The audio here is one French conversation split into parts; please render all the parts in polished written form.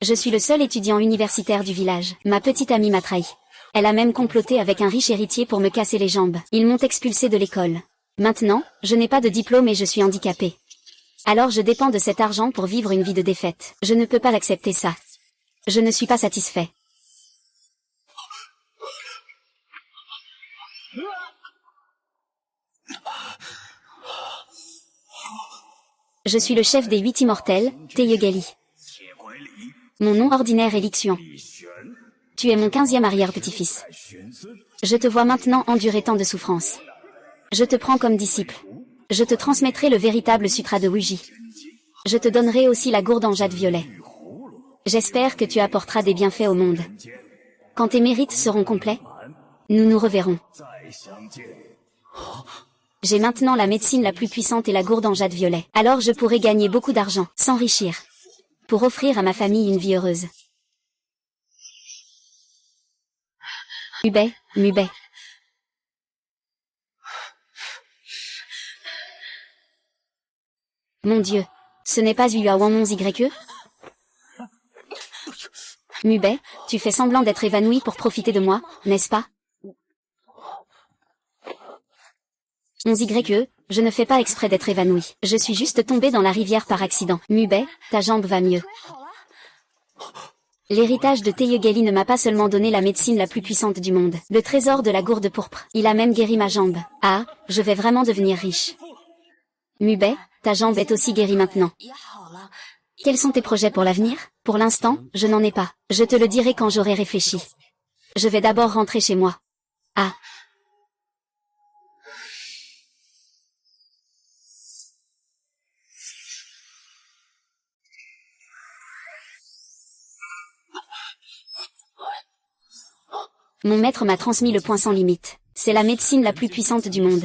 Je suis le seul étudiant universitaire du village. Ma petite amie m'a trahi. Elle a même comploté avec un riche héritier pour me casser les jambes. Ils m'ont expulsé de l'école. Maintenant, je n'ai pas de diplôme et je suis handicapée. Alors je dépends de cet argent pour vivre une vie de défaite. Je ne peux pas l'accepter ça. Je ne suis pas satisfait. Je suis le chef des 8 immortels, Teyegali. Mon nom ordinaire est Lixuan. Tu es mon 15e arrière-petit-fils. Je te vois maintenant endurer tant de souffrances. Je te prends comme disciple. Je te transmettrai le véritable sutra de Wuji. Je te donnerai aussi la gourde en jade violet. J'espère que tu apporteras des bienfaits au monde. Quand tes mérites seront complets, nous nous reverrons. J'ai maintenant la médecine la plus puissante et la gourde en jade violet. Alors je pourrai gagner beaucoup d'argent, s'enrichir, pour offrir à ma famille une vie heureuse. Mubei, Mubei. Mon Dieu, ce n'est pas Yuawang-11YE? Mubei, tu fais semblant d'être évanoui pour profiter de moi, n'est-ce pas? 11YE, je ne fais pas exprès d'être évanoui. Je suis juste tombée dans la rivière par accident. Mubei, ta jambe va mieux. L'héritage de Teyegali ne m'a pas seulement donné la médecine la plus puissante du monde, le trésor de la gourde pourpre. Il a même guéri ma jambe. Ah, je vais vraiment devenir riche. Mubei, ta jambe est aussi guérie maintenant. Quels sont tes projets pour l'avenir? Pour l'instant, je n'en ai pas. Je te le dirai quand j'aurai réfléchi. Je vais d'abord rentrer chez moi. Ah. Mon maître m'a transmis le point sans limite. C'est la médecine la plus puissante du monde.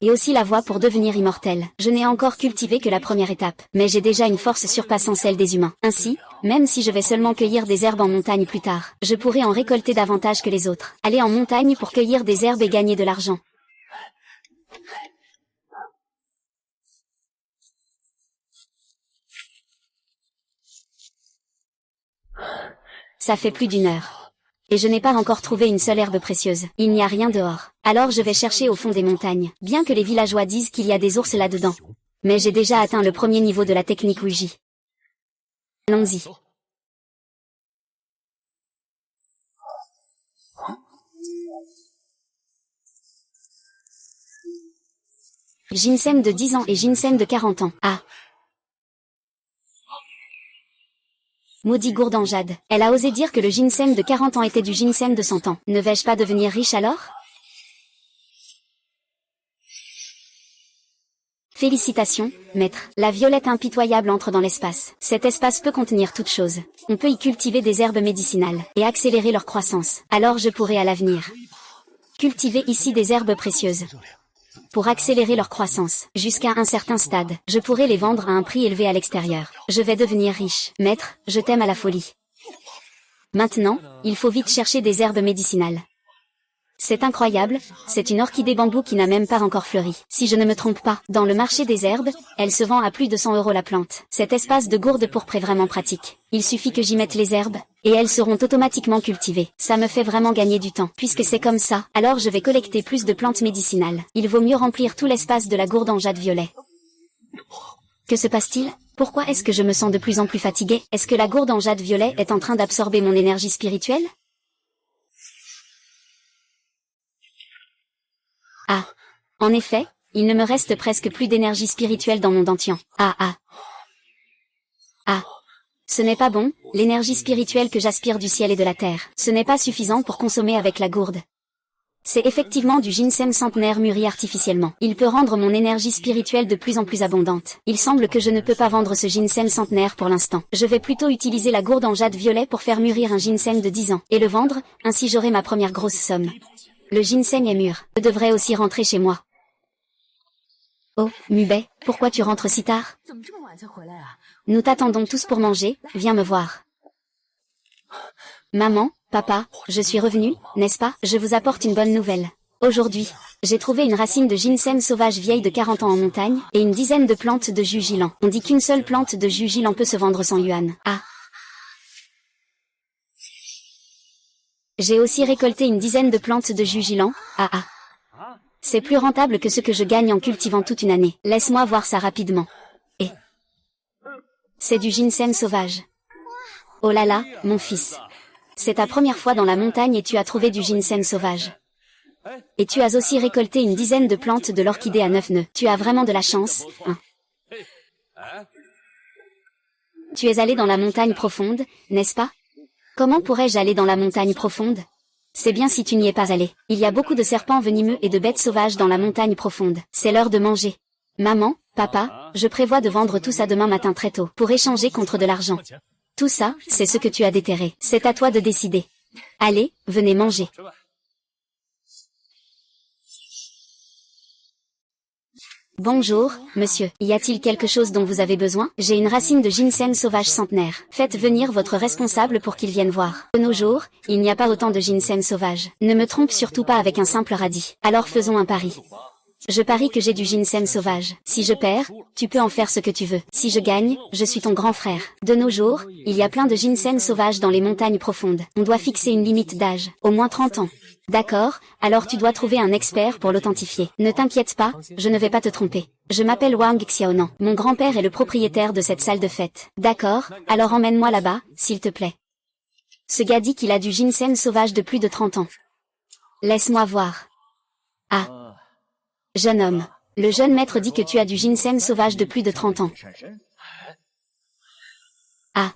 Et aussi la voie pour devenir immortel. Je n'ai encore cultivé que la première étape, mais j'ai déjà une force surpassant celle des humains. Ainsi, même si je vais seulement cueillir des herbes en montagne plus tard, je pourrai en récolter davantage que les autres. Aller en montagne pour cueillir des herbes et gagner de l'argent. Ça fait plus d'1 heure. Et je n'ai pas encore trouvé une seule herbe précieuse. Il n'y a rien dehors. Alors je vais chercher au fond des montagnes. Bien que les villageois disent qu'il y a des ours là-dedans. Mais j'ai déjà atteint le premier niveau de la technique Wuji. Allons-y. Ginseng de 10 ans et ginseng de 40 ans. Ah. Maudit gourde en jade. Elle a osé dire que le ginseng de 40 ans était du ginseng de 100 ans. Ne vais-je pas devenir riche alors? Félicitations, maître. La violette impitoyable entre dans l'espace. Cet espace peut contenir toute chose. On peut y cultiver des herbes médicinales et accélérer leur croissance. Alors je pourrai à l'avenir cultiver ici des herbes précieuses pour accélérer leur croissance. Jusqu'à un certain stade, je pourrai les vendre à un prix élevé à l'extérieur. Je vais devenir riche. Maître, je t'aime à la folie. Maintenant, il faut vite chercher des herbes médicinales. C'est incroyable, c'est une orchidée bambou qui n'a même pas encore fleuri. Si je ne me trompe pas, dans le marché des herbes, elle se vend à plus de 100 € la plante. Cet espace de gourde pourpre est vraiment pratique. Il suffit que j'y mette les herbes, et elles seront automatiquement cultivées. Ça me fait vraiment gagner du temps. Puisque c'est comme ça, alors je vais collecter plus de plantes médicinales. Il vaut mieux remplir tout l'espace de la gourde en jade violet. Que se passe-t-il? Pourquoi est-ce que je me sens de plus en plus fatiguée? Est-ce que la gourde en jade violet est en train d'absorber mon énergie spirituelle? Ah. En effet, il ne me reste presque plus d'énergie spirituelle dans mon dantian. Ah. Ce n'est pas bon, l'énergie spirituelle que j'aspire du ciel et de la terre. Ce n'est pas suffisant pour consommer avec la gourde. C'est effectivement du ginseng centenaire mûri artificiellement. Il peut rendre mon énergie spirituelle de plus en plus abondante. Il semble que je ne peux pas vendre ce ginseng centenaire pour l'instant. Je vais plutôt utiliser la gourde en jade violet pour faire mûrir un ginseng de 10 ans, et le vendre, ainsi j'aurai ma première grosse somme. Le ginseng est mûr. Je devrais aussi rentrer chez moi. Oh, Mubei, pourquoi tu rentres si tard? Nous t'attendons tous pour manger, viens me voir. Maman, papa, je suis revenue, n'est-ce pas? Je vous apporte une bonne nouvelle. Aujourd'hui, j'ai trouvé une racine de ginseng sauvage vieille de 40 ans en montagne, et une dizaine de plantes de jus gilan. On dit qu'une seule plante de jus gilan peut se vendre 100 yuan. Ah. J'ai aussi récolté une dizaine de plantes de jugilan. Ah ah. C'est plus rentable que ce que je gagne en cultivant toute une année. Laisse-moi voir ça rapidement. Et c'est du ginseng sauvage. Oh là là, mon fils. C'est ta première fois dans la montagne et tu as trouvé du ginseng sauvage. Et tu as aussi récolté une dizaine de plantes de l'orchidée à 9 nœuds. Tu as vraiment de la chance, hein. Tu es allé dans la montagne profonde, n'est-ce pas? Comment pourrais-je aller dans la montagne profonde? C'est bien si tu n'y es pas allé. Il y a beaucoup de serpents venimeux et de bêtes sauvages dans la montagne profonde. C'est l'heure de manger. Maman, papa, je prévois de vendre tout ça demain matin très tôt, pour échanger contre de l'argent. Tout ça, c'est ce que tu as déterré. C'est à toi de décider. Allez, venez manger. Bonjour, monsieur. Y a-t-il quelque chose dont vous avez besoin? J'ai une racine de ginseng sauvage centenaire. Faites venir votre responsable pour qu'il vienne voir. De nos jours, il n'y a pas autant de ginseng sauvage. Ne me trompe surtout pas avec un simple radis. Alors faisons un pari. Je parie que j'ai du ginseng sauvage. Si je perds, tu peux en faire ce que tu veux. Si je gagne, je suis ton grand frère. De nos jours, il y a plein de ginseng sauvage dans les montagnes profondes. On doit fixer une limite d'âge. Au moins 30 ans. D'accord, alors tu dois trouver un expert pour l'authentifier. Ne t'inquiète pas, je ne vais pas te tromper. Je m'appelle Wang Xiaonan. Mon grand-père est le propriétaire de cette salle de fête. D'accord, alors emmène-moi là-bas, s'il te plaît. Ce gars dit qu'il a du ginseng sauvage de plus de 30 ans. Laisse-moi voir. Ah. Jeune homme. Le jeune maître dit que tu as du ginseng sauvage de plus de 30 ans. Ah.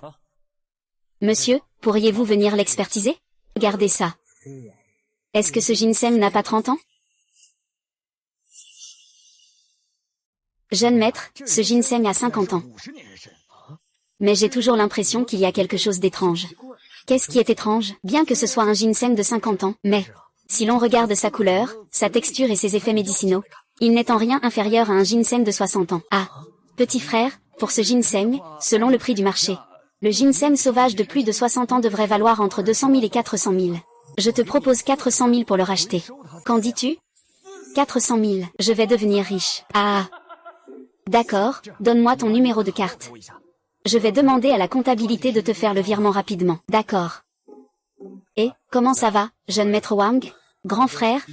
Monsieur, pourriez-vous venir l'expertiser? Regardez ça. Est-ce que ce ginseng n'a pas 30 ans? Jeune maître, ce ginseng a 50 ans. Mais j'ai toujours l'impression qu'il y a quelque chose d'étrange. Qu'est-ce qui est étrange? Bien que ce soit un ginseng de 50 ans, mais si l'on regarde sa couleur, sa texture et ses effets médicinaux, il n'est en rien inférieur à un ginseng de 60 ans. Ah, petit frère, pour ce ginseng, selon le prix du marché, le ginseng sauvage de plus de 60 ans devrait valoir entre 200 000 et 400 000. Je te propose 400 000 pour le racheter. Qu'en dis-tu? 400 000. Je vais devenir riche. Ah. D'accord, donne-moi ton numéro de carte. Je vais demander à la comptabilité de te faire le virement rapidement. D'accord. Et, comment ça va, jeune maître Wang? Grand frère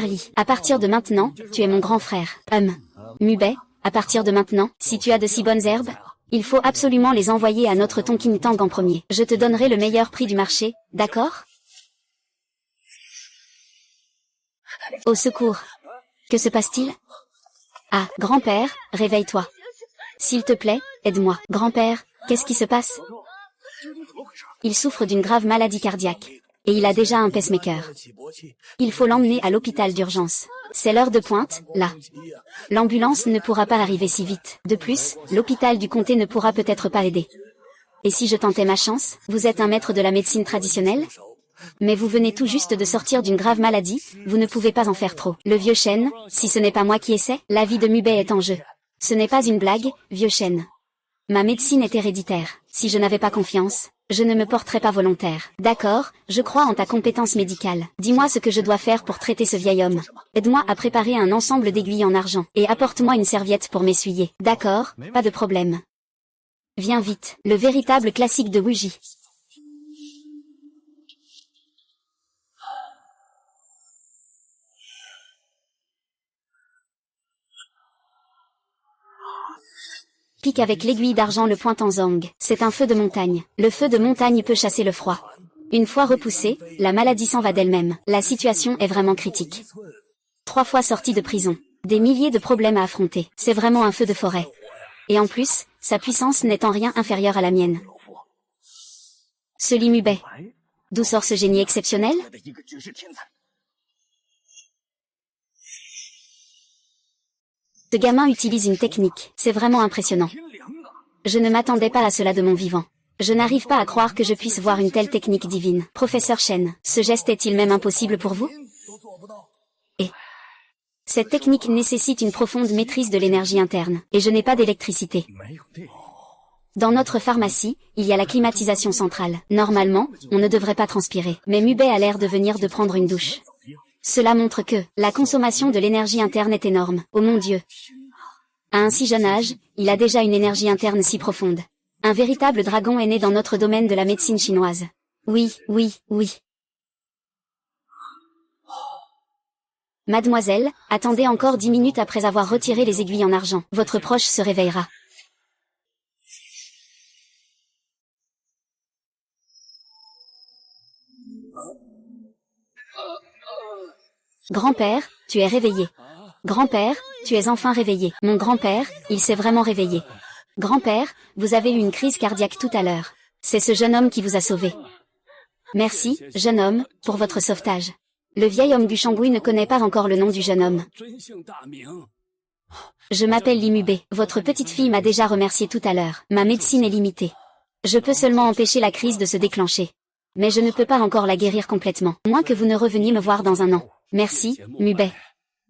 Li. À partir de maintenant, tu es mon grand frère. Mubei, à partir de maintenant, si tu as de si bonnes herbes, il faut absolument les envoyer à notre Tonkin Tang en premier. Je te donnerai le meilleur prix du marché, d'accord? Au secours. Que se passe-t-il? Ah, grand-père, réveille-toi. S'il te plaît, aide-moi. Grand-père, qu'est-ce qui se passe? Il souffre d'une grave maladie cardiaque. Et il a déjà un pacemaker. Il faut l'emmener à l'hôpital d'urgence. C'est l'heure de pointe, là. L'ambulance ne pourra pas arriver si vite. De plus, l'hôpital du comté ne pourra peut-être pas aider. Et si je tentais ma chance? Vous êtes un maître de la médecine traditionnelle? Mais vous venez tout juste de sortir d'une grave maladie, vous ne pouvez pas en faire trop. Le vieux chêne, si ce n'est pas moi qui essaie, la vie de Mubei est en jeu. Ce n'est pas une blague, vieux chêne. Ma médecine est héréditaire. Si je n'avais pas confiance, je ne me porterais pas volontaire. D'accord, je crois en ta compétence médicale. Dis-moi ce que je dois faire pour traiter ce vieil homme. Aide-moi à préparer un ensemble d'aiguilles en argent, et apporte-moi une serviette pour m'essuyer. D'accord, pas de problème. Viens vite, le véritable classique de Wuji. Pique avec l'aiguille d'argent le pointant Zhang. C'est un feu de montagne. Le feu de montagne peut chasser le froid. Une fois repoussée, la maladie s'en va d'elle-même. La situation est vraiment critique. 3 fois sorti de prison. Des milliers de problèmes à affronter. C'est vraiment un feu de forêt. Et en plus, sa puissance n'est en rien inférieure à la mienne. Ce Li Mubei. D'où sort ce génie exceptionnel? Ce gamin utilise une technique, c'est vraiment impressionnant. Je ne m'attendais pas à cela de mon vivant. Je n'arrive pas à croire que je puisse voir une telle technique divine. Professeur Shen, ce geste est-il même impossible pour vous? Et cette technique nécessite une profonde maîtrise de l'énergie interne, et je n'ai pas d'électricité. Dans notre pharmacie, il y a la climatisation centrale. Normalement, on ne devrait pas transpirer, mais Mubei a l'air de venir de prendre une douche. Cela montre que la consommation de l'énergie interne est énorme. Oh mon Dieu! À un si jeune âge, il a déjà une énergie interne si profonde. Un véritable dragon est né dans notre domaine de la médecine chinoise. Oui. Mademoiselle, attendez encore 10 minutes après avoir retiré les aiguilles en argent. Votre proche se réveillera. Grand-père, tu es réveillé. Grand-père, tu es enfin réveillé. Mon grand-père, il s'est vraiment réveillé. Grand-père, vous avez eu une crise cardiaque tout à l'heure. C'est ce jeune homme qui vous a sauvé. Merci, jeune homme, pour votre sauvetage. Le vieil homme Gushangui ne connaît pas encore le nom du jeune homme. Je m'appelle Limubé. Votre petite fille m'a déjà remercié tout à l'heure. Ma médecine est limitée. Je peux seulement empêcher la crise de se déclencher. Mais je ne peux pas encore la guérir complètement. Moins que vous ne reveniez me voir dans un an. Merci, Mubé.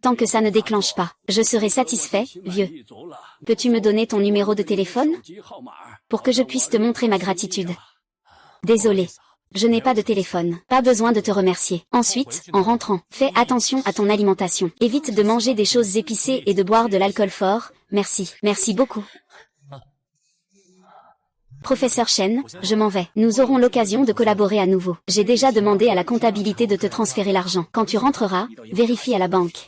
Tant que ça ne déclenche pas, je serai satisfait, vieux. Peux-tu me donner ton numéro de téléphone? Pour que je puisse te montrer ma gratitude. Désolé. Je n'ai pas de téléphone. Pas besoin de te remercier. Ensuite, en rentrant, fais attention à ton alimentation. Évite de manger des choses épicées et de boire de l'alcool fort. Merci. Merci beaucoup. Professeur Chen, je m'en vais. Nous aurons l'occasion de collaborer à nouveau. J'ai déjà demandé à la comptabilité de te transférer l'argent. Quand tu rentreras, vérifie à la banque.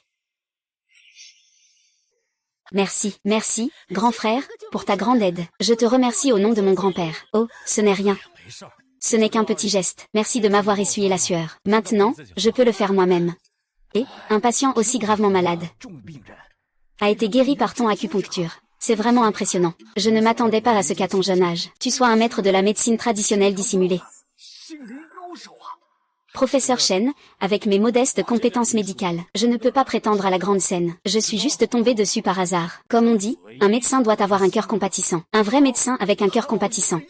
Merci, merci, grand frère, pour ta grande aide. Je te remercie au nom de mon grand-père. Oh, ce n'est rien. Ce n'est qu'un petit geste. Merci de m'avoir essuyé la sueur. Maintenant, je peux le faire moi-même. Et, un patient aussi gravement malade a été guéri par ton acupuncture. C'est vraiment impressionnant. Je ne m'attendais pas à ce qu'à ton jeune âge, tu sois un maître de la médecine traditionnelle dissimulée. Professeur Chen, avec mes modestes compétences médicales, je ne peux pas prétendre à la grande scène. Je suis juste tombé dessus par hasard. Comme on dit, un médecin doit avoir un cœur compatissant. Un vrai médecin avec un cœur compatissant.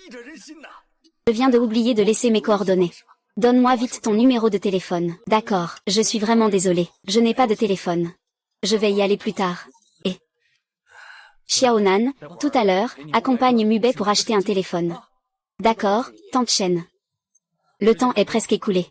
Je viens de oublier de laisser mes coordonnées. Donne-moi vite ton numéro de téléphone. D'accord, je suis vraiment désolé. Je n'ai pas de téléphone. Je vais y aller plus tard. Et Xiaonan, tout à l'heure, accompagne Mubei pour acheter un téléphone. D'accord, tante Chen. Le temps est presque écoulé.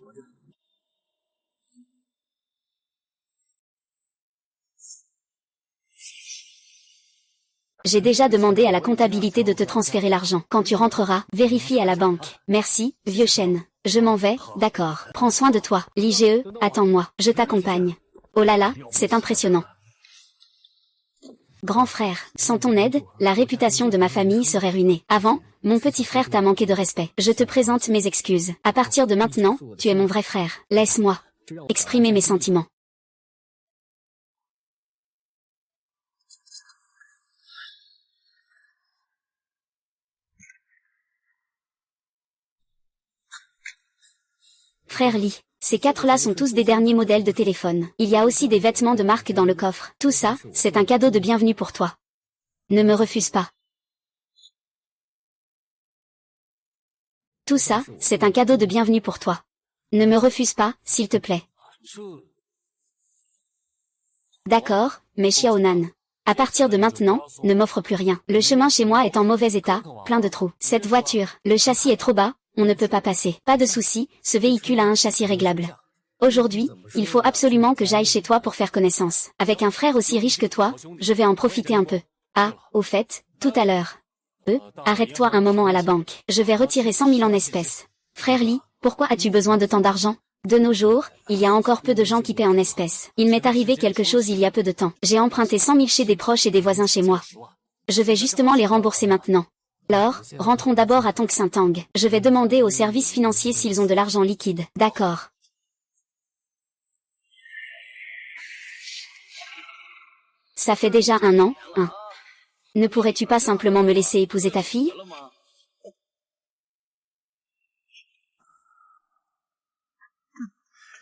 J'ai déjà demandé à la comptabilité de te transférer l'argent. Quand tu rentreras, vérifie à la banque. Merci, vieux Chen. Je m'en vais, d'accord. Prends soin de toi. L'IGE, attends-moi. Je t'accompagne. Oh là là, c'est impressionnant. Grand frère, sans ton aide, la réputation de ma famille serait ruinée. Avant, mon petit frère t'a manqué de respect. Je te présente mes excuses. À partir de maintenant, tu es mon vrai frère. Laisse-moi exprimer mes sentiments. Frère Lee, ces quatre-là sont tous des derniers modèles de téléphone. Il y a aussi des vêtements de marque dans le coffre. Tout ça, c'est un cadeau de bienvenue pour toi. Ne me refuse pas. Tout ça, c'est un cadeau de bienvenue pour toi. Ne me refuse pas, s'il te plaît. D'accord, mais Xiaonan. À partir de maintenant, ne m'offre plus rien. Le chemin chez moi est en mauvais état, plein de trous. Cette voiture, le châssis est trop bas, on ne peut pas passer. Pas de souci, ce véhicule a un châssis réglable. Aujourd'hui, il faut absolument que j'aille chez toi pour faire connaissance. Avec un frère aussi riche que toi, je vais en profiter un peu. Ah, au fait, tout à l'heure. Arrête-toi un moment à la banque. Je vais retirer 100 000 en espèces. Frère Lee, pourquoi as-tu besoin de tant d'argent? De nos jours, il y a encore peu de gens qui paient en espèces. Il m'est arrivé quelque chose il y a peu de temps. J'ai emprunté 100 000 chez des proches et des voisins chez moi. Je vais justement les rembourser maintenant. Alors, rentrons d'abord à Tongxintang. Je vais demander aux services financiers s'ils ont de l'argent liquide. D'accord. Ça fait déjà un an, hein. Ne pourrais-tu pas simplement me laisser épouser ta fille?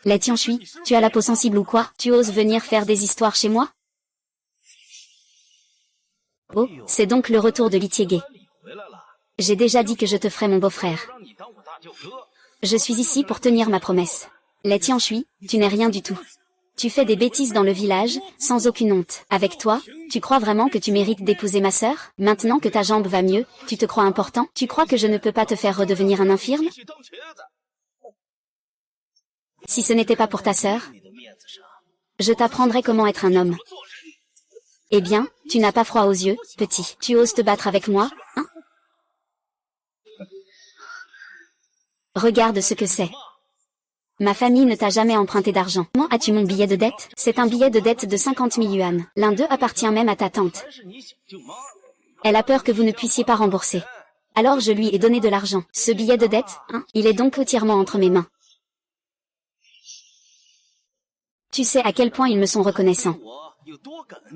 Les Tianshui, tu as la peau sensible ou quoi? Tu oses venir faire des histoires chez moi? Oh, c'est donc le retour de Litiege. J'ai déjà dit que je te ferai mon beau-frère. Je suis ici pour tenir ma promesse. Les Tianshui, tu n'es rien du tout. Tu fais des bêtises dans le village, sans aucune honte. Avec toi, tu crois vraiment que tu mérites d'épouser ma sœur? Maintenant que ta jambe va mieux, tu te crois important? Tu crois que je ne peux pas te faire redevenir un infirme? Si ce n'était pas pour ta sœur, je t'apprendrais comment être un homme. Eh bien, tu n'as pas froid aux yeux, petit. Tu oses te battre avec moi, hein? Regarde ce que c'est. Ma famille ne t'a jamais emprunté d'argent. Comment as-tu mon billet de dette? C'est un billet de dette de 50 000 yuan. L'un d'eux appartient même à ta tante. Elle a peur que vous ne puissiez pas rembourser. Alors je lui ai donné de l'argent. Ce billet de dette, il est donc entièrement entre mes mains. Tu sais à quel point ils me sont reconnaissants.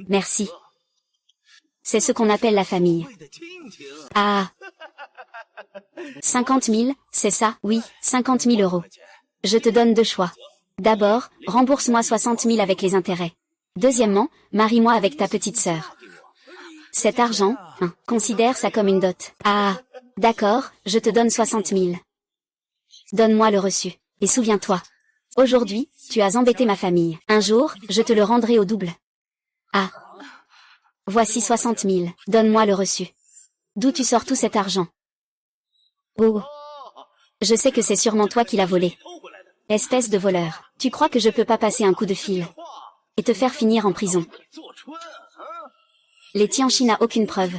Merci. C'est ce qu'on appelle la famille. Ah. 50 000, c'est ça? Oui, 50 000 euros. Je te donne deux choix. D'abord, rembourse-moi 60 000 avec les intérêts. Deuxièmement, marie-moi avec ta petite sœur. Cet argent, considère ça comme une dot. Ah. D'accord, je te donne 60 000. Donne-moi le reçu. Et souviens-toi. Aujourd'hui, tu as embêté ma famille. Un jour, je te le rendrai au double. Ah. Voici 60 000. Donne-moi le reçu. D'où tu sors tout cet argent? Oh. Je sais que c'est sûrement toi qui l'as volé. Espèce de voleur. Tu crois que je peux pas passer un coup de fil et te faire finir en prison? Les Tianchi n'a aucune preuve.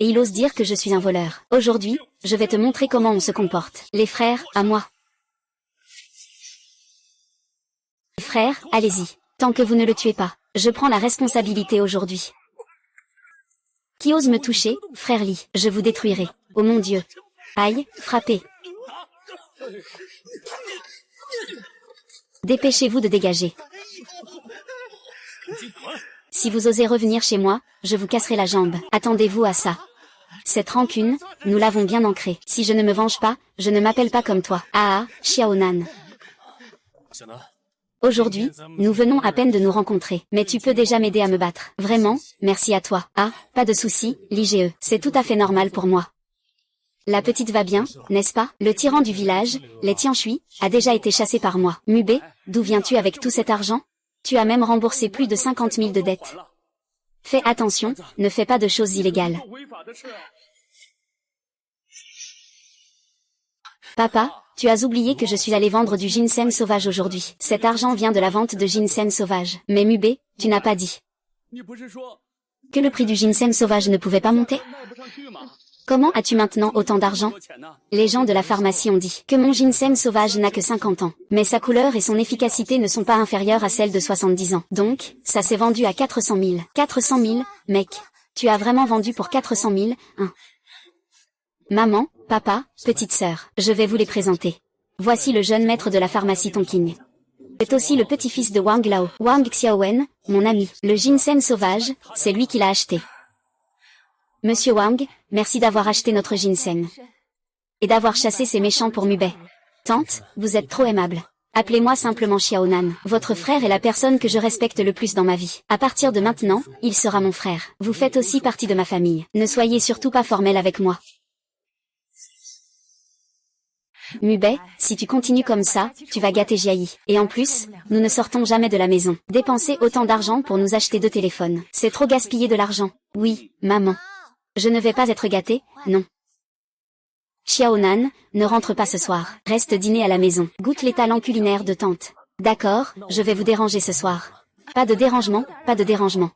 Et il ose dire que je suis un voleur. Aujourd'hui, je vais te montrer comment on se comporte. Les frères, à moi. Frère, allez-y. Tant que vous ne le tuez pas, je prends la responsabilité aujourd'hui. Qui ose me toucher, frère Li, je vous détruirai. Oh mon Dieu. Aïe, frappez. Dépêchez-vous de dégager. Si vous osez revenir chez moi, je vous casserai la jambe. Attendez-vous à ça. Cette rancune, nous l'avons bien ancrée. Si je ne me venge pas, je ne m'appelle pas comme toi. Ah, Xiaonan. Aujourd'hui, nous venons à peine de nous rencontrer. Mais tu peux déjà m'aider à me battre. Vraiment, merci à toi. Ah, pas de souci, l'IGE. C'est tout à fait normal pour moi. La petite va bien, n'est-ce pas? Le tyran du village, les Tianshui, a déjà été chassé par moi. Mubé, d'où viens-tu avec tout cet argent? Tu as même remboursé plus de 50 000 de dettes. Fais attention, ne fais pas de choses illégales. Papa, tu as oublié que je suis allé vendre du ginseng sauvage aujourd'hui. Cet argent vient de la vente de ginseng sauvage. Mais Mubé, tu n'as pas dit que le prix du ginseng sauvage ne pouvait pas monter? Comment as-tu maintenant autant d'argent? Les gens de la pharmacie ont dit que mon ginseng sauvage n'a que 50 ans. Mais sa couleur et son efficacité ne sont pas inférieures à celles de 70 ans. Donc, ça s'est vendu à 400 000. 400 000, mec. Tu as vraiment vendu pour 400 000, hein? Maman, papa, petite sœur, je vais vous les présenter. Voici le jeune maître de la pharmacie Tonking. C'est aussi le petit-fils de Wang Lao. Wang Xiaowen, mon ami. Le ginseng sauvage, c'est lui qui l'a acheté. Monsieur Wang, merci d'avoir acheté notre ginseng. Et d'avoir chassé ces méchants pour Mubé. Tante, vous êtes trop aimable. Appelez-moi simplement Xiaonan. Votre frère est la personne que je respecte le plus dans ma vie. À partir de maintenant, il sera mon frère. Vous faites aussi partie de ma famille. Ne soyez surtout pas formel avec moi. Mubé, si tu continues comme ça, tu vas gâter Jiayi. Et en plus, nous ne sortons jamais de la maison. Dépenser autant d'argent pour nous acheter 2 téléphones. C'est trop gaspiller de l'argent. Oui, maman. Je ne vais pas être gâtée, non. Xiaonan, ne rentre pas ce soir. Reste dîner à la maison. Goûte les talents culinaires de tante. D'accord, je vais vous déranger ce soir. Pas de dérangement, pas de dérangement.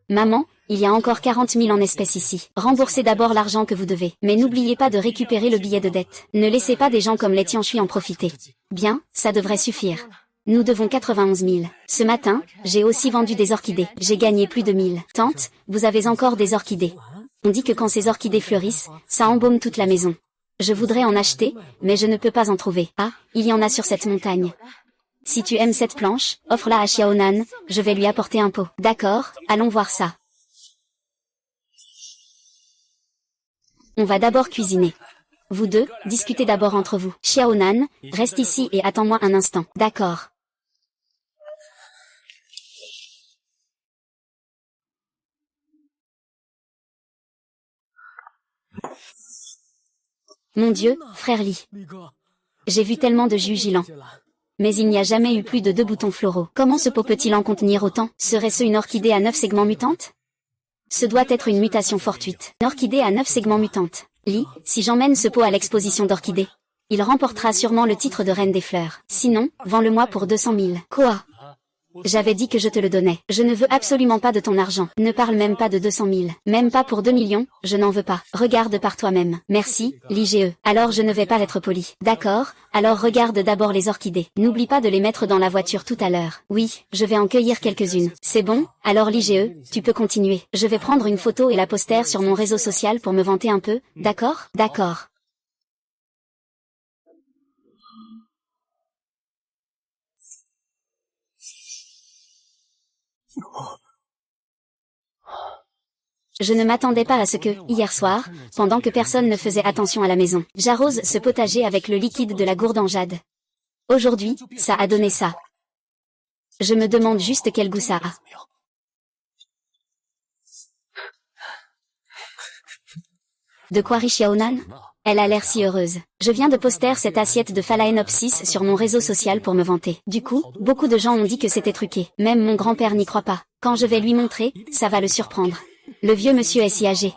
Maman, il y a encore 40 000 en espèces ici. Remboursez d'abord l'argent que vous devez. Mais n'oubliez pas de récupérer le billet de dette. Ne laissez pas des gens comme les Tianshui en profiter. Bien, ça devrait suffire. Nous devons 91 000. Ce matin, j'ai aussi vendu des orchidées. J'ai gagné plus de 1000. Tante, vous avez encore des orchidées. On dit que quand ces orchidées fleurissent, ça embaume toute la maison. Je voudrais en acheter, mais je ne peux pas en trouver. Ah, il y en a sur cette montagne. Si tu aimes cette planche, offre-la à Xiaonan, je vais lui apporter un pot. D'accord, allons voir ça. On va d'abord cuisiner. Vous deux, discutez d'abord entre vous. Xiaonan, reste ici et attends-moi un instant. D'accord. Mon Dieu, frère Li. J'ai vu tellement de jus gilant. Mais il n'y a jamais eu plus de 2 boutons floraux. Comment ce pot peut-il en contenir autant? Serait-ce une orchidée à 9 segments mutante? Ce doit être une mutation fortuite. Une orchidée à 9 segments mutante. Li, si j'emmène ce pot à l'exposition d'orchidées, il remportera sûrement le titre de reine des fleurs. Sinon, vends-le-moi pour 200 000. Quoi? J'avais dit que je te le donnais. Je ne veux absolument pas de ton argent. Ne parle même pas de 200 000. Même pas pour 2 millions, je n'en veux pas. Regarde par toi-même. Merci, l'IGE. Alors je ne vais pas être poli. D'accord, alors regarde d'abord les orchidées. N'oublie pas de les mettre dans la voiture tout à l'heure. Oui, je vais en cueillir quelques-unes. C'est bon? Alors l'IGE, tu peux continuer. Je vais prendre une photo et la poster sur mon réseau social pour me vanter un peu, d'accord? D'accord. Je ne m'attendais pas à ce que, hier soir, pendant que personne ne faisait attention à la maison, j'arrose ce potager avec le liquide de la gourde en jade. Aujourd'hui, ça a donné ça. Je me demande juste quel goût ça a. De quoi Xiaonan? Elle a l'air si heureuse. Je viens de poster cette assiette de Phalaenopsis sur mon réseau social pour me vanter. Du coup, beaucoup de gens ont dit que c'était truqué. Même mon grand-père n'y croit pas. Quand je vais lui montrer, ça va le surprendre. Le vieux monsieur est si âgé.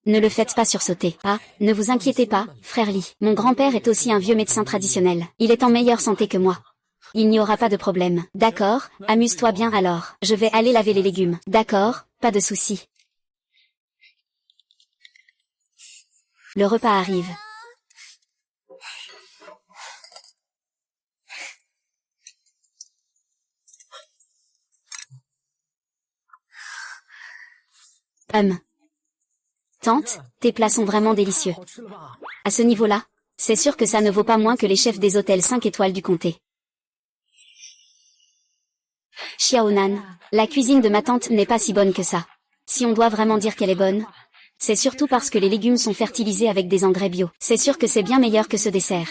Ne le faites pas sursauter. Ah, ne vous inquiétez pas, frère Lee. Mon grand-père est aussi un vieux médecin traditionnel. Il est en meilleure santé que moi. Il n'y aura pas de problème. D'accord, amuse-toi bien alors. Je vais aller laver les légumes. D'accord, pas de souci. Le repas arrive. Tante, tes plats sont vraiment délicieux. À ce niveau-là, c'est sûr que ça ne vaut pas moins que les chefs des hôtels 5 étoiles du comté. Xiaonan, la cuisine de ma tante n'est pas si bonne que ça. Si on doit vraiment dire qu'elle est bonne, c'est surtout parce que les légumes sont fertilisés avec des engrais bio. C'est sûr que c'est bien meilleur que ce dessert.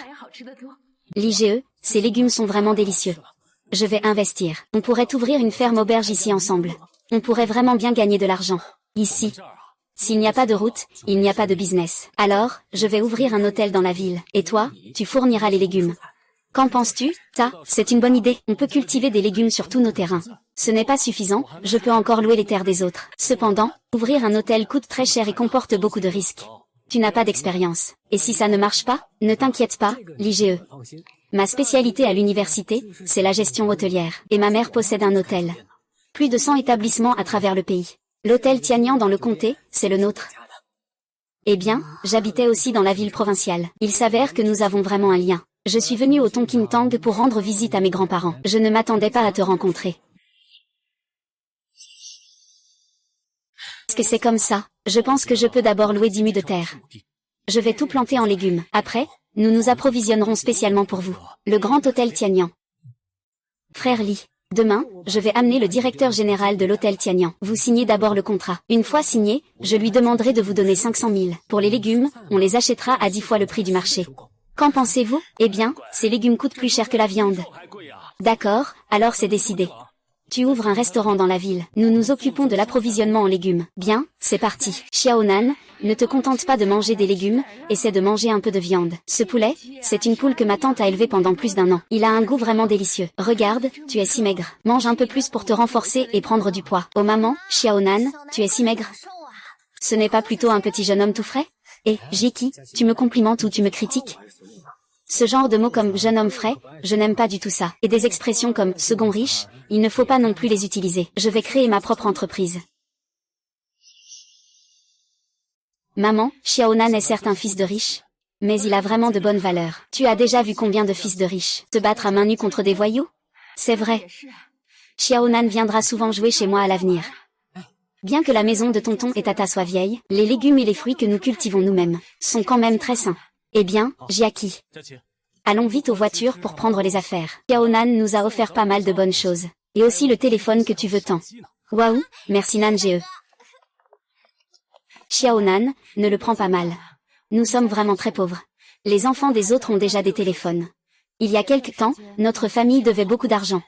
L'IGE, ces légumes sont vraiment délicieux. Je vais investir. On pourrait ouvrir une ferme auberge ici ensemble. On pourrait vraiment bien gagner de l'argent. Ici. S'il n'y a pas de route, il n'y a pas de business. Alors, je vais ouvrir un hôtel dans la ville. Et toi, tu fourniras les légumes. Qu'en penses-tu? C'est une bonne idée. On peut cultiver des légumes sur tous nos terrains. Ce n'est pas suffisant, je peux encore louer les terres des autres. Cependant, ouvrir un hôtel coûte très cher et comporte beaucoup de risques. Tu n'as pas d'expérience. Et si ça ne marche pas, ne t'inquiète pas, l'IGE. Ma spécialité à l'université, c'est la gestion hôtelière. Et ma mère possède un hôtel. Plus de 100 établissements à travers le pays. L'hôtel Tianyang dans le comté, c'est le nôtre. Eh bien, j'habitais aussi dans la ville provinciale. Il s'avère que nous avons vraiment un lien. Je suis venue au Tonkin Tang pour rendre visite à mes grands-parents. Je ne m'attendais pas à te rencontrer. Est-ce que c'est comme ça? Je pense que je peux d'abord louer 10 mues de terre. Je vais tout planter en légumes. Après, nous nous approvisionnerons spécialement pour vous. Le grand hôtel Tianyang. Frère Lee. Demain, je vais amener le directeur général de l'hôtel Tianyang. Vous signez d'abord le contrat. Une fois signé, je lui demanderai de vous donner 500 000. Pour les légumes, on les achètera à 10 fois le prix du marché. Qu'en pensez-vous? Eh bien, ces légumes coûtent plus cher que la viande. D'accord, alors c'est décidé. Tu ouvres un restaurant dans la ville. Nous nous occupons de l'approvisionnement en légumes. Bien, c'est parti. Xiaonan, ne te contente pas de manger des légumes, essaie de manger un peu de viande. Ce poulet, c'est une poule que ma tante a élevée pendant plus d'1 an. Il a un goût vraiment délicieux. Regarde, tu es si maigre. Mange un peu plus pour te renforcer et prendre du poids. Oh maman, Xiaonan, tu es si maigre. Ce n'est pas plutôt un petit jeune homme tout frais? Eh, Jiki, tu me complimentes ou tu me critiques? Ce genre de mots comme jeune homme frais, je n'aime pas du tout ça. Et des expressions comme second riche, il ne faut pas non plus les utiliser. Je vais créer ma propre entreprise. Maman, Xiaonan est certes un fils de riche, mais il a vraiment de bonnes valeurs. Tu as déjà vu combien de fils de riches se battre à main nue contre des voyous? C'est vrai. Xiaonan viendra souvent jouer chez moi à l'avenir. Bien que la maison de tonton et tata soit vieille, les légumes et les fruits que nous cultivons nous-mêmes sont quand même très sains. Eh bien, Jiaki. Allons vite aux voitures pour prendre les affaires. Xiaonan nous a offert pas mal de bonnes choses. Et aussi le téléphone que tu veux tant. Waouh, merci Nange. Xiaonan, ne le prends pas mal. Nous sommes vraiment très pauvres. Les enfants des autres ont déjà des téléphones. Il y a quelque temps, notre famille devait beaucoup d'argent.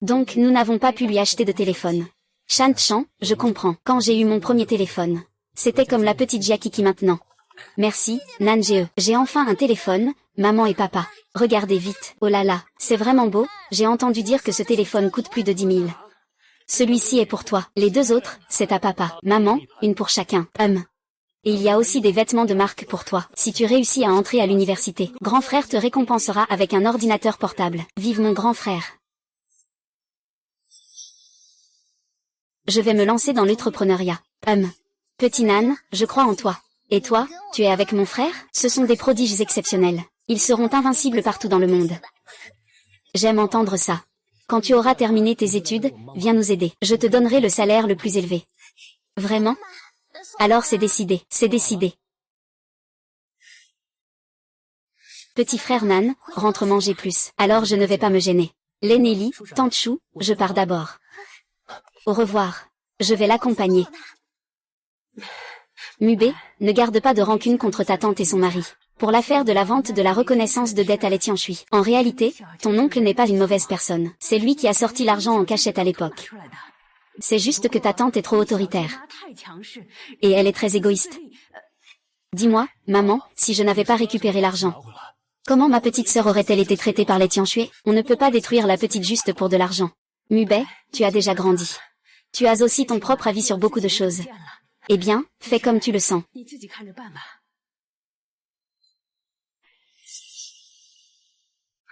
Donc nous n'avons pas pu lui acheter de téléphone. Shan Chan, je comprends. Quand j'ai eu mon premier téléphone, c'était comme la petite Jiaki maintenant. Merci, Nange. J'ai enfin un téléphone, maman et papa. Regardez vite. Oh là là, c'est vraiment beau, j'ai entendu dire que ce téléphone coûte plus de 10 000. Celui-ci est pour toi. Les deux autres, c'est à papa. Maman, une pour chacun. Et il y a aussi des vêtements de marque pour toi. Si tu réussis à entrer à l'université, grand frère te récompensera avec un ordinateur portable. Vive mon grand frère. Je vais me lancer dans l'entrepreneuriat. Petit Nan, je crois en toi. Et toi, tu es avec mon frère? Ce sont des prodiges exceptionnels. Ils seront invincibles partout dans le monde. J'aime entendre ça. Quand tu auras terminé tes études, viens nous aider. Je te donnerai le salaire le plus élevé. Vraiment? Alors c'est décidé, c'est décidé. Petit frère Nan, rentre manger plus. Alors je ne vais pas me gêner. Lénélie, tante Chou, je pars d'abord. Au revoir. Je vais l'accompagner. Mubé, ne garde pas de rancune contre ta tante et son mari. Pour l'affaire de la vente de la reconnaissance de dette à Letianshui. En réalité, ton oncle n'est pas une mauvaise personne. C'est lui qui a sorti l'argent en cachette à l'époque. C'est juste que ta tante est trop autoritaire. Et elle est très égoïste. Dis-moi, maman, si je n'avais pas récupéré l'argent, comment ma petite sœur aurait-elle été traitée par Letianshui? On ne peut pas détruire la petite juste pour de l'argent. Mubé, tu as déjà grandi. Tu as aussi ton propre avis sur beaucoup de choses. Eh bien, fais comme tu le sens.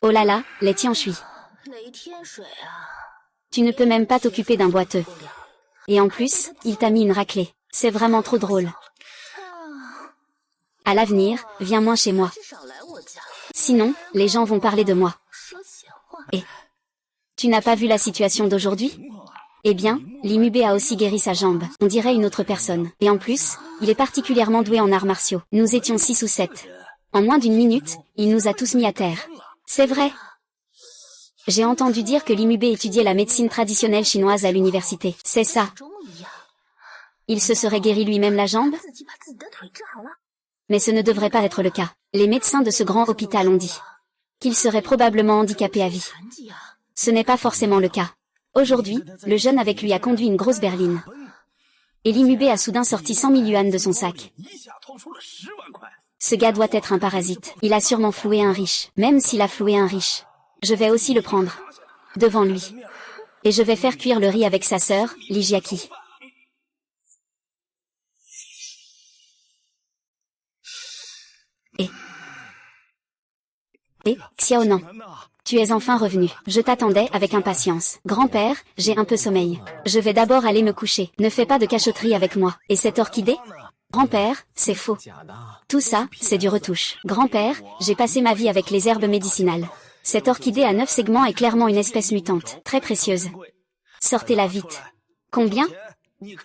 Oh là là, Letianshui. Tu ne peux même pas t'occuper d'un boiteux. Et en plus, il t'a mis une raclée. C'est vraiment trop drôle. À l'avenir, viens moins chez moi. Sinon, les gens vont parler de moi. Et tu n'as pas vu la situation d'aujourd'hui? Eh bien, Limubé a aussi guéri sa jambe. On dirait une autre personne. Et en plus, il est particulièrement doué en arts martiaux. Nous étions 6 ou 7. En moins d'une minute, il nous a tous mis à terre. C'est vrai. J'ai entendu dire que Limubé étudiait la médecine traditionnelle chinoise à l'université. C'est ça. Il se serait guéri lui-même la jambe? Mais ce ne devrait pas être le cas. Les médecins de ce grand hôpital ont dit qu'il serait probablement handicapé à vie. Ce n'est pas forcément le cas. Aujourd'hui, le jeune avec lui a conduit une grosse berline. Et Limubé a soudain sorti 100 000 yuan de son sac. Ce gars doit être un parasite. Il a sûrement floué un riche. Même s'il a floué un riche, je vais aussi le prendre. Devant lui. Et je vais faire cuire le riz avec sa sœur, Lijiaki. Et, Xiaonan. Tu es enfin revenu. Je t'attendais avec impatience. Grand-père, j'ai un peu sommeil. Je vais d'abord aller me coucher. Ne fais pas de cachotterie avec moi. Et cette orchidée? Grand-père, c'est faux. Tout ça, c'est du retouche. Grand-père, j'ai passé ma vie avec les herbes médicinales. Cette orchidée à 9 segments est clairement une espèce mutante, très précieuse. Sortez-la vite. Combien?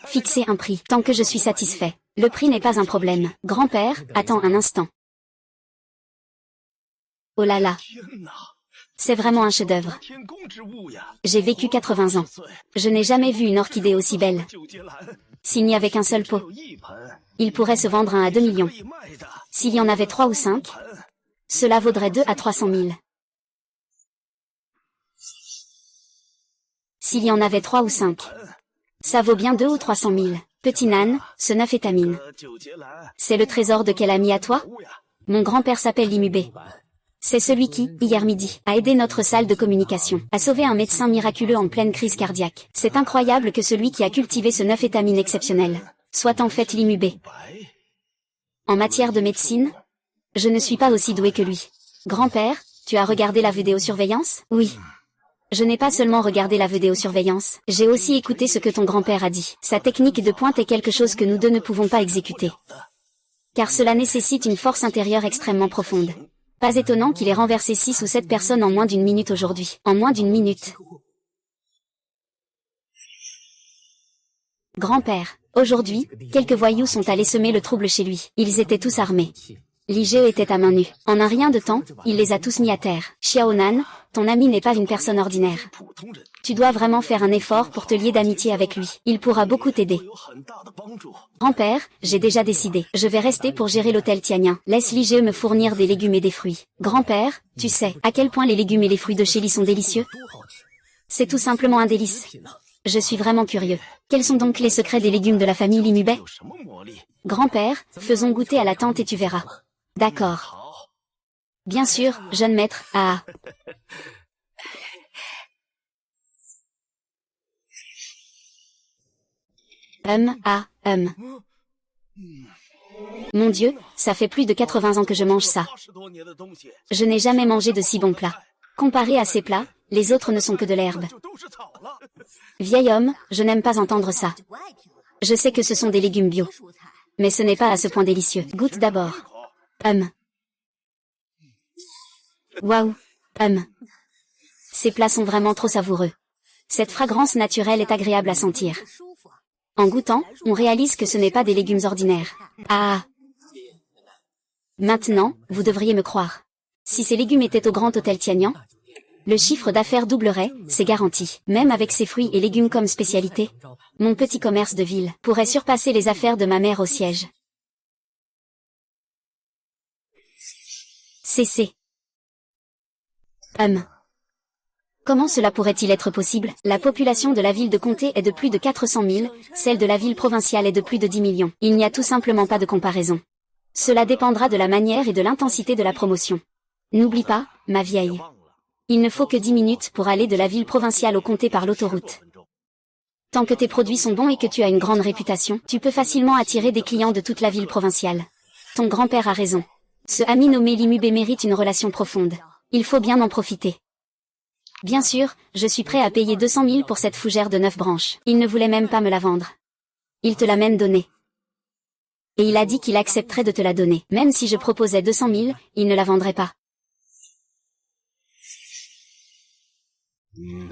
Fixez un prix, tant que je suis satisfait. Le prix n'est pas un problème. Grand-père, attends un instant. Oh là là. C'est vraiment un chef-d'œuvre. J'ai vécu 80 ans. Je n'ai jamais vu une orchidée aussi belle. S'il n'y avait qu'un seul pot, il pourrait se vendre 1 à 2 millions. S'il y en avait 3 ou 5, cela vaudrait 2 à 300 000. S'il y en avait 3 ou 5, ça vaut bien 2 ou 300 000. Petit Nan, ce 9 étamine. C'est le trésor de quel ami à toi? Mon grand-père s'appelle Limubé. C'est celui qui, hier midi, a aidé notre salle de communication, à sauver un médecin miraculeux en pleine crise cardiaque. C'est incroyable que celui qui a cultivé ce 9 étamine exceptionnel soit en fait Limubé. En matière de médecine, je ne suis pas aussi doué que lui. Grand-père, tu as regardé la vidéosurveillance? Oui. Je n'ai pas seulement regardé la vidéosurveillance, j'ai aussi écouté ce que ton grand-père a dit. Sa technique de pointe est quelque chose que nous deux ne pouvons pas exécuter. Car cela nécessite une force intérieure extrêmement profonde. Pas étonnant qu'il ait renversé 6 ou 7 personnes en moins d'une minute aujourd'hui. En moins d'une minute. Grand-père, aujourd'hui, quelques voyous sont allés semer le trouble chez lui. Ils étaient tous armés. L'IGE était à main nue. En un rien de temps, il les a tous mis à terre. Xiaonan, ton ami n'est pas une personne ordinaire. Tu dois vraiment faire un effort pour te lier d'amitié avec lui. Il pourra beaucoup t'aider. Grand-père, j'ai déjà décidé. Je vais rester pour gérer l'hôtel Tianyan. Laisse l'IGE me fournir des légumes et des fruits. Grand-père, tu sais à quel point les légumes et les fruits de chez lui sont délicieux? C'est tout simplement un délice. Je suis vraiment curieux. Quels sont donc les secrets des légumes de la famille Limubé? Grand-père, faisons goûter à la tante et tu verras. D'accord. Bien sûr, jeune maître, ah. Mon Dieu, ça fait plus de 80 ans que je mange ça. Je n'ai jamais mangé de si bons plats. Comparé à ces plats, les autres ne sont que de l'herbe. Vieil homme, je n'aime pas entendre ça. Je sais que ce sont des légumes bio. Mais ce n'est pas à ce point délicieux. Goûte d'abord. Waouh. Ces plats sont vraiment trop savoureux. Cette fragrance naturelle est agréable à sentir. En goûtant, on réalise que ce n'est pas des légumes ordinaires. Ah. Maintenant, vous devriez me croire. Si ces légumes étaient au Grand Hôtel Tianyang, le chiffre d'affaires doublerait, c'est garanti. Même avec ces fruits et légumes comme spécialité, mon petit commerce de ville pourrait surpasser les affaires de ma mère au siège. CC. Comment cela pourrait-il être possible? La population de la ville de Comté est de plus de 400 000, celle de la ville provinciale est de plus de 10 millions. Il n'y a tout simplement pas de comparaison. Cela dépendra de la manière et de l'intensité de la promotion. N'oublie pas, ma vieille. Il ne faut que 10 minutes pour aller de la ville provinciale au comté par l'autoroute. Tant que tes produits sont bons et que tu as une grande réputation, tu peux facilement attirer des clients de toute la ville provinciale. Ton grand-père a raison. Ce ami nommé Limubé mérite une relation profonde. Il faut bien en profiter. Bien sûr, je suis prêt à payer 200 000 pour cette fougère de 9 branches. Il ne voulait même pas me la vendre. Il te l'a même donnée. Et il a dit qu'il accepterait de te la donner. Même si je proposais 200 000, il ne la vendrait pas.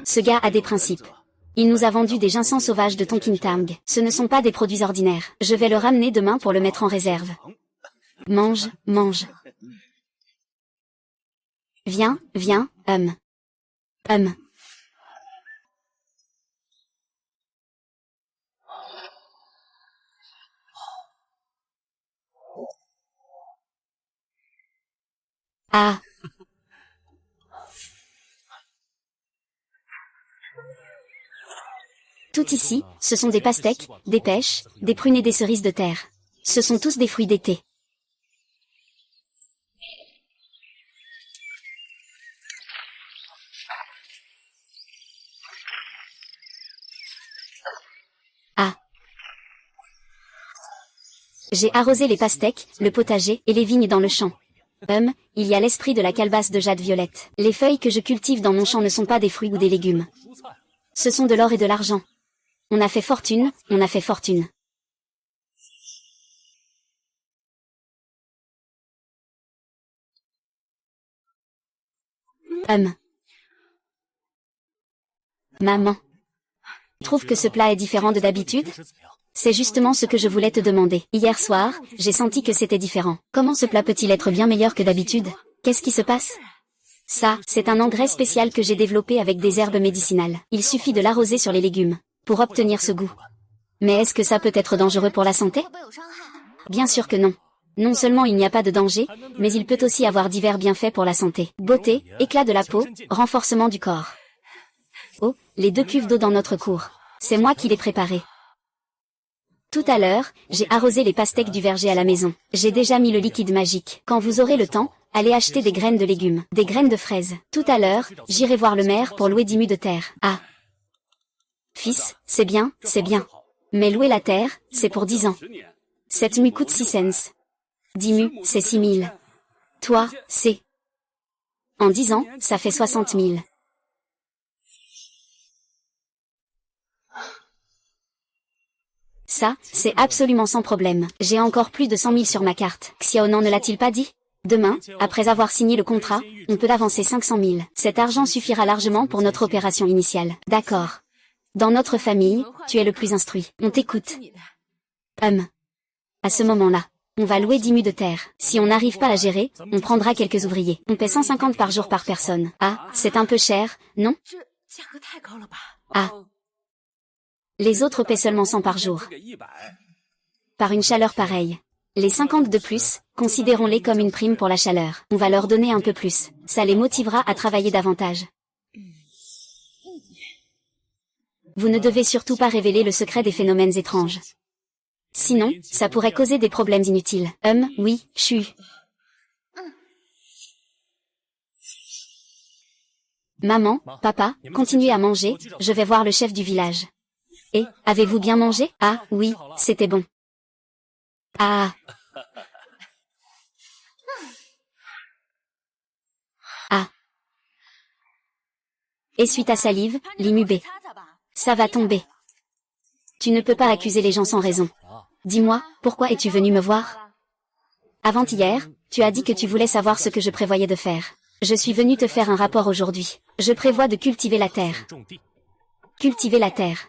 Ce gars a des principes. Il nous a vendu des ginseng sauvages de Tonkin Tang. Ce ne sont pas des produits ordinaires. Je vais le ramener demain pour le mettre en réserve. Mange, mange. Viens, viens, Ah. Tout ici, ce sont des pastèques, des pêches, des prunes et des cerises de terre. Ce sont tous des fruits d'été. Ah. J'ai arrosé les pastèques, le potager et les vignes dans le champ. Il y a l'esprit de la calebasse de jade violette. Les feuilles que je cultive dans mon champ ne sont pas des fruits ou des légumes. Ce sont de l'or et de l'argent. On a fait fortune, on a fait fortune. Maman. Trouve que ce plat est différent de d'habitude? C'est justement ce que je voulais te demander. Hier soir, j'ai senti que c'était différent. Comment ce plat peut-il être bien meilleur que d'habitude? Qu'est-ce qui se passe? Ça, c'est un engrais spécial que j'ai développé avec des herbes médicinales. Il suffit de l'arroser sur les légumes pour obtenir ce goût. Mais est-ce que ça peut être dangereux pour la santé? Bien sûr que non. Non seulement il n'y a pas de danger, mais il peut aussi avoir divers bienfaits pour la santé. Beauté, éclat de la peau, renforcement du corps. Oh, les 2 cuves d'eau dans notre cour. C'est moi qui les préparées. Tout à l'heure, j'ai arrosé les pastèques du verger à la maison. J'ai déjà mis le liquide magique. Quand vous aurez le temps, allez acheter des graines de légumes, des graines de fraises. Tout à l'heure, j'irai voir le maire pour louer 10 mus de terre. Ah. Fils, c'est bien, c'est bien. Mais louer la terre, c'est pour 10 ans. 7 mus coûte 6 cents. 10 mus, c'est 6 000. Toi, c'est... En 10 ans, ça fait 60 000. Ça, c'est absolument sans problème. J'ai encore plus de 100 000 sur ma carte. Xiaonan ne l'a-t-il pas dit? Demain, après avoir signé le contrat, on peut avancer 500 000. Cet argent suffira largement pour notre opération initiale. D'accord. Dans notre famille, tu es le plus instruit. On t'écoute. À ce moment-là, on va louer 10 mus de terre. Si on n'arrive pas à gérer, on prendra quelques ouvriers. On paie 150 par jour par personne. Ah, c'est un peu cher, non? Ah. Les autres paient seulement 100 par jour. Par une chaleur pareille. Les 50 de plus, considérons-les comme une prime pour la chaleur. On va leur donner un peu plus. Ça les motivera à travailler davantage. Vous ne devez surtout pas révéler le secret des phénomènes étranges. Sinon, ça pourrait causer des problèmes inutiles. Oui, chut. Maman, papa, continuez à manger, je vais voir le chef du village. Et, avez-vous bien mangé? Ah, oui, c'était bon. Ah. Ah. Essuie ta salive, Limubé. Ça va tomber. Tu ne peux pas accuser les gens sans raison. Dis-moi, pourquoi es-tu venu me voir? Avant-hier, tu as dit que tu voulais savoir ce que je prévoyais de faire. Je suis venu te faire un rapport aujourd'hui. Je prévois de cultiver la terre. Cultiver la terre.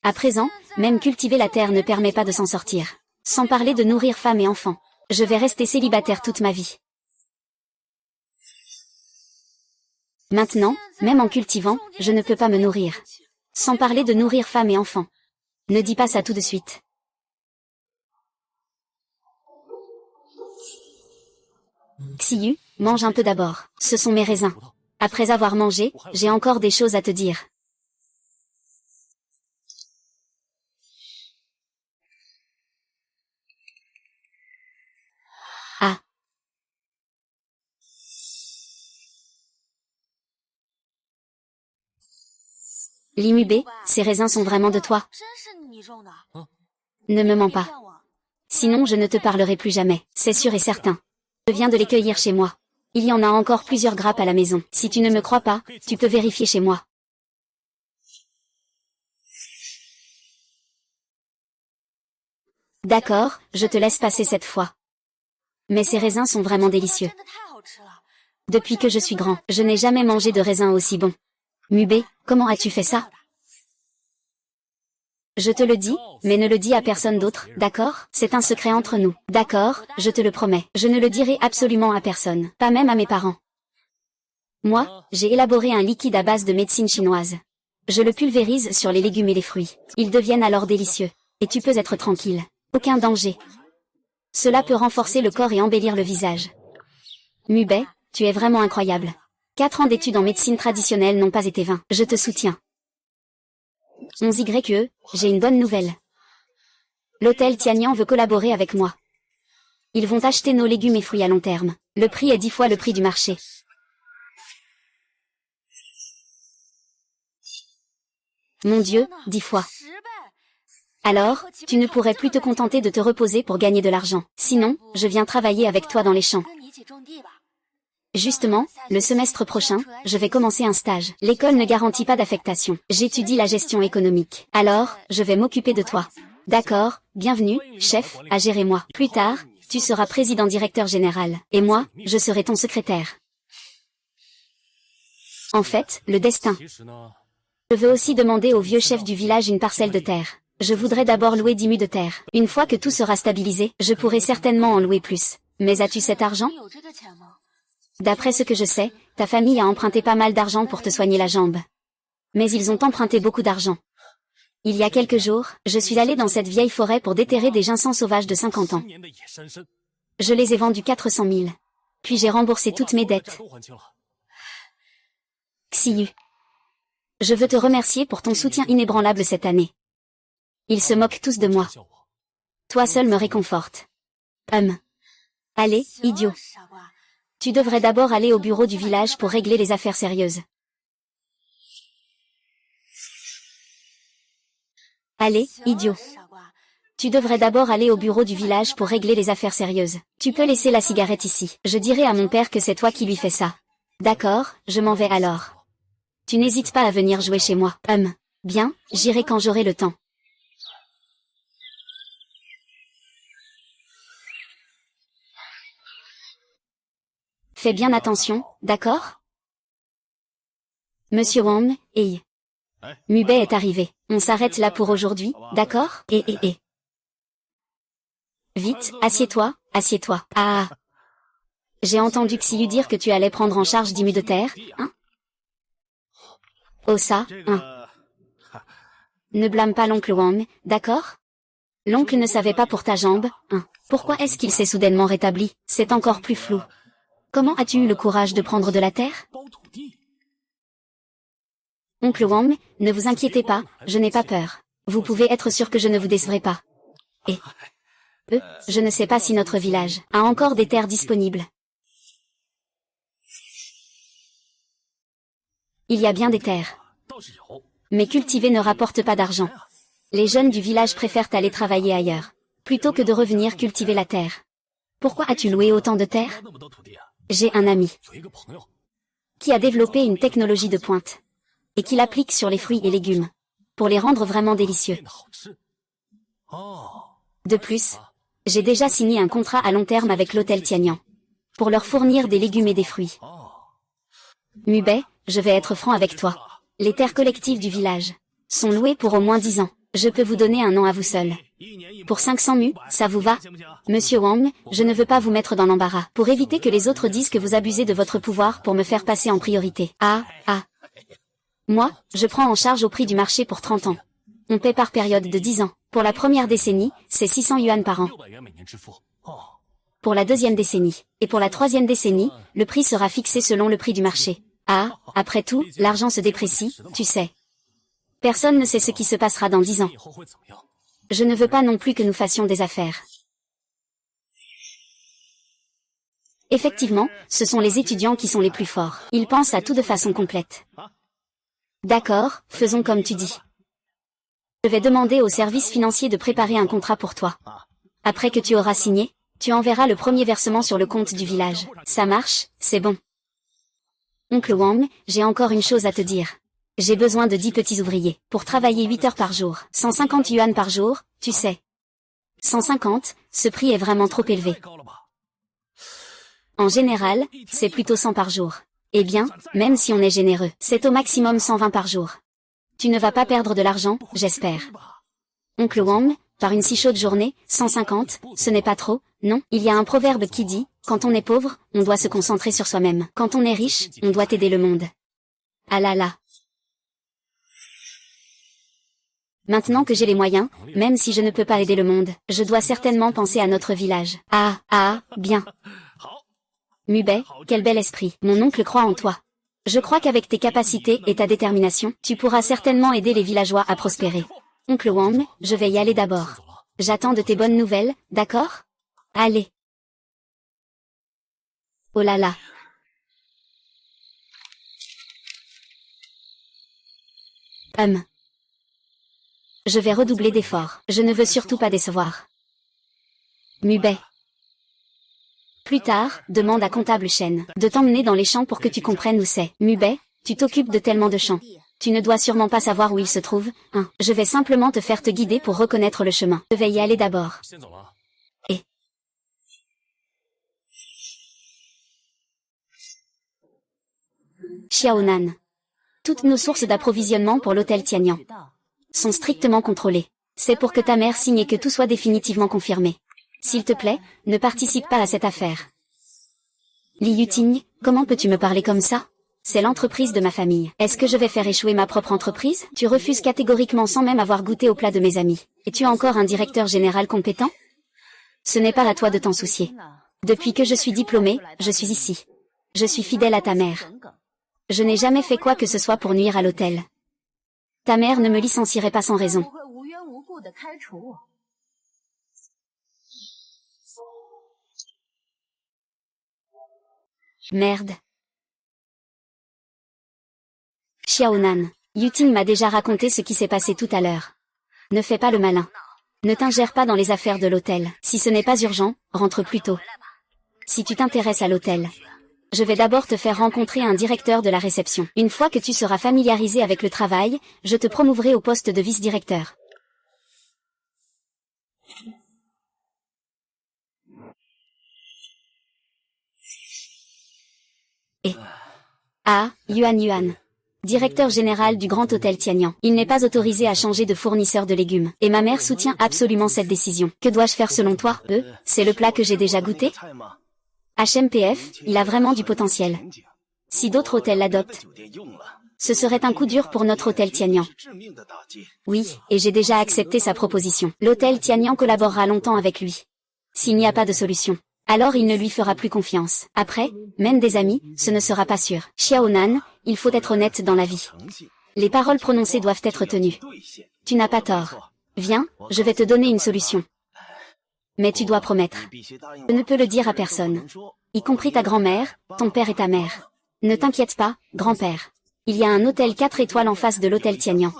À présent, même cultiver la terre ne permet pas de s'en sortir. Sans parler de nourrir femmes et enfants. Je vais rester célibataire toute ma vie. Maintenant, même en cultivant, je ne peux pas me nourrir. Sans parler de nourrir femmes et enfants. Ne dis pas ça tout de suite. Xiyu, mange un peu d'abord. Ce sont mes raisins. Après avoir mangé, j'ai encore des choses à te dire. Ah. Limubé, ces raisins sont vraiment de toi. Ne me mens pas. Sinon je ne te parlerai plus jamais, c'est sûr et certain. Je viens de les cueillir chez moi. Il y en a encore plusieurs grappes à la maison. Si tu ne me crois pas, tu peux vérifier chez moi. D'accord, je te laisse passer cette fois. Mais ces raisins sont vraiment délicieux. Depuis que je suis grand, je n'ai jamais mangé de raisins aussi bons. Mubé, comment as-tu fait ça? Je te le dis, mais ne le dis à personne d'autre, d'accord? C'est un secret entre nous. D'accord, je te le promets. Je ne le dirai absolument à personne, pas même à mes parents. Moi, j'ai élaboré un liquide à base de médecine chinoise. Je le pulvérise sur les légumes et les fruits. Ils deviennent alors délicieux. Et tu peux être tranquille. Aucun danger. Cela peut renforcer le corps et embellir le visage. Mubé, tu es vraiment incroyable. 4 ans d'études en médecine traditionnelle n'ont pas été vains. Je te soutiens. 11YE, j'ai une bonne nouvelle. L'hôtel Tianyan veut collaborer avec moi. Ils vont acheter nos légumes et fruits à long terme. Le prix est 10 fois le prix du marché. Mon Dieu, 10 fois. Alors, tu ne pourrais plus te contenter de te reposer pour gagner de l'argent. Sinon, je viens travailler avec toi dans les champs. Justement, le semestre prochain, je vais commencer un stage. L'école ne garantit pas d'affectation. J'étudie la gestion économique. Alors, je vais m'occuper de toi. D'accord, bienvenue, chef, à gérer moi. Plus tard, tu seras président-directeur général. Et moi, je serai ton secrétaire. En fait, le destin. Je veux aussi demander au vieux chef du village une parcelle de terre. Je voudrais d'abord louer 10 mus de terre. Une fois que tout sera stabilisé, je pourrai certainement en louer plus. Mais as-tu cet argent? D'après ce que je sais, ta famille a emprunté pas mal d'argent pour te soigner la jambe. Mais ils ont emprunté beaucoup d'argent. Il y a quelques jours, je suis allé dans cette vieille forêt pour déterrer des ginseng sauvages de 50 ans. Je les ai vendus 400 000. Puis j'ai remboursé toutes mes dettes. Xiyu. Je veux te remercier pour ton soutien inébranlable cette année. Ils se moquent tous de moi. Toi seul me réconforte. Allez, idiot. Tu devrais d'abord aller au bureau du village pour régler les affaires sérieuses. Allez, idiot. Tu devrais d'abord aller au bureau du village pour régler les affaires sérieuses. Tu peux laisser la cigarette ici. Je dirai à mon père que c'est toi qui lui fais ça. D'accord, je m'en vais alors. Tu n'hésites pas à venir jouer chez moi. Bien, j'irai quand j'aurai le temps. Fais bien attention, d'accord? Monsieur Wang, Mubé est arrivé. On s'arrête là pour aujourd'hui, d'accord? Vite, assieds-toi, assieds-toi. Ah. J'ai entendu Xiyu dire que tu allais prendre en charge 10 mus de terre, hein? Oh ça, hein? Ne blâme pas l'oncle Wang, d'accord? L'oncle ne savait pas pour ta jambe, hein? Pourquoi est-ce qu'il s'est soudainement rétabli? C'est encore plus flou. Comment as-tu eu le courage de prendre de la terre? Oncle Wang, ne vous inquiétez pas, je n'ai pas peur. Vous pouvez être sûr que je ne vous décevrai pas. Je ne sais pas si notre village a encore des terres disponibles. Il y a bien des terres. Mais cultiver ne rapporte pas d'argent. Les jeunes du village préfèrent aller travailler ailleurs, plutôt que de revenir cultiver la terre. Pourquoi as-tu loué autant de terre? J'ai un ami qui a développé une technologie de pointe et qui l'applique sur les fruits et légumes. pour les rendre vraiment délicieux. De plus, j'ai déjà signé un contrat à long terme avec l'hôtel Tianyang, pour leur fournir des légumes et des fruits. Mubei, je vais être franc avec toi. Les terres collectives du village sont louées pour au moins 10 ans. Je peux vous donner un an à vous seul. Pour 500 mu, ça vous va? Monsieur Wang, je ne veux pas vous mettre dans l'embarras, pour éviter que les autres disent que vous abusez de votre pouvoir pour me faire passer en priorité. Moi, je prends en charge au prix du marché pour 30 ans. On paie par période de 10 ans. Pour la première décennie, c'est 600 yuan par an. Pour la deuxième décennie. Et pour la troisième décennie, le prix sera fixé selon le prix du marché. Après tout, l'argent se déprécie, tu sais. Personne ne sait ce qui se passera dans 10 ans. Je ne veux pas non plus que nous fassions des affaires. Effectivement, ce sont les étudiants qui sont les plus forts. Ils pensent à tout de façon complète. D'accord, faisons comme tu dis. Je vais demander au service financier de préparer un contrat pour toi. Après que tu auras signé, tu enverras le premier versement sur le compte du village. Ça marche, c'est bon. Oncle Wang, j'ai encore une chose à te dire. J'ai besoin de 10 petits ouvriers, pour travailler 8 heures par jour. 150 yuan par jour, tu sais. 150, ce prix est vraiment trop élevé. En général, c'est plutôt 100 par jour. Eh bien, même si on est généreux, c'est au maximum 120 par jour. Tu ne vas pas perdre de l'argent, j'espère. Oncle Wang, par une si chaude journée, 150, ce n'est pas trop, non? Il y a un proverbe qui dit, quand on est pauvre, on doit se concentrer sur soi-même. Quand on est riche, on doit aider le monde. Ah là là. Maintenant que j'ai les moyens, même si je ne peux pas aider le monde, je dois certainement penser à notre village. Bien. Mubei, quel bel esprit. Mon oncle croit en toi. Je crois qu'avec tes capacités et ta détermination, tu pourras certainement aider les villageois à prospérer. Oncle Wang, je vais y aller d'abord. J'attends de tes bonnes nouvelles, d'accord? Allez. Oh là là. Je vais redoubler d'efforts. Je ne veux surtout pas décevoir. Mubei. Plus tard, demande à Comptable Chen de t'emmener dans les champs pour que tu comprennes où c'est. Mubei, tu t'occupes de tellement de champs. Tu ne dois sûrement pas savoir où ils se trouvent, hein. Je vais simplement te faire te guider pour reconnaître le chemin. Je vais y aller d'abord. Et... Xiaonan. Toutes nos sources d'approvisionnement pour l'hôtel Tianyang sont strictement contrôlées. C'est pour que ta mère signe et que tout soit définitivement confirmé. S'il te plaît, ne participe pas à cette affaire. Li Yuting, comment peux-tu me parler comme ça? C'est l'entreprise de ma famille. Est-ce que je vais faire échouer ma propre entreprise? Tu refuses catégoriquement sans même avoir goûté au plat de mes amis. Et tu as encore un directeur général compétent? Ce n'est pas à toi de t'en soucier. Depuis que je suis diplômée, je suis ici. Je suis fidèle à ta mère. Je n'ai jamais fait quoi que ce soit pour nuire à l'hôtel. Ta mère ne me licencierait pas sans raison. Merde. Xiaonan, Yuting m'a déjà raconté ce qui s'est passé tout à l'heure. Ne fais pas le malin. Ne t'ingère pas dans les affaires de l'hôtel. Si ce n'est pas urgent, rentre plus tôt. Si tu t'intéresses à l'hôtel, je vais d'abord te faire rencontrer un directeur de la réception. Une fois que tu seras familiarisé avec le travail, je te promouverai au poste de vice-directeur. Et... Yuan. Directeur général du Grand Hôtel Tianyang. Il n'est pas autorisé à changer de fournisseur de légumes. Et ma mère soutient absolument cette décision. Que dois-je faire selon toi? C'est le plat que j'ai déjà goûté? HMPF, il a vraiment du potentiel. Si d'autres hôtels l'adoptent, ce serait un coup dur pour notre hôtel Tianyang. Oui, et j'ai déjà accepté sa proposition. L'hôtel Tianyang collaborera longtemps avec lui. S'il n'y a pas de solution, alors il ne lui fera plus confiance. Après, même des amis, ce ne sera pas sûr. Xiaonan, il faut être honnête dans la vie. Les paroles prononcées doivent être tenues. Tu n'as pas tort. Viens, je vais te donner une solution. Mais tu dois promettre. Je ne peux le dire à personne. Y compris ta grand-mère, ton père et ta mère. Ne t'inquiète pas, grand-père. Il y a un hôtel 4 étoiles en face de l'hôtel Tianyang.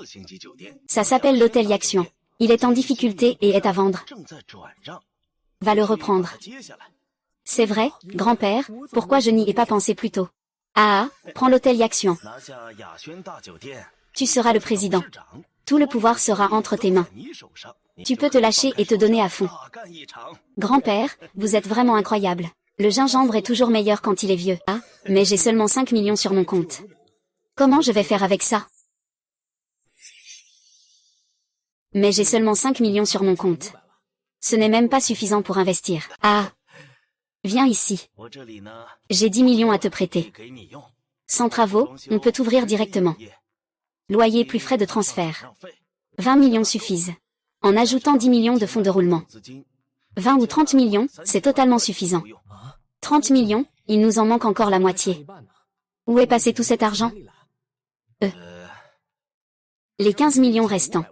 Ça s'appelle l'hôtel Yaxion. Il est en difficulté et est à vendre. Va le reprendre. C'est vrai, grand-père, pourquoi je n'y ai pas pensé plus tôt? Prends l'hôtel Yaxion. Tu seras le président. Tout le pouvoir sera entre tes mains. Tu peux te lâcher et te donner à fond. Grand-père, vous êtes vraiment incroyable. Le gingembre est toujours meilleur quand il est vieux. Ah, mais j'ai seulement 5 millions sur mon compte. Comment je vais faire avec ça? Mais j'ai seulement 5 millions sur mon compte. Ce n'est même pas suffisant pour investir. Ah! Viens ici. J'ai 10 millions à te prêter. Sans travaux, on peut ouvrir directement. Loyer plus frais de transfert. 20 millions suffisent. En ajoutant 10 millions de fonds de roulement. 20 ou 30 millions, c'est totalement suffisant. 30 millions, il nous en manque encore la moitié. Où est passé tout cet argent? Les 15 millions restants.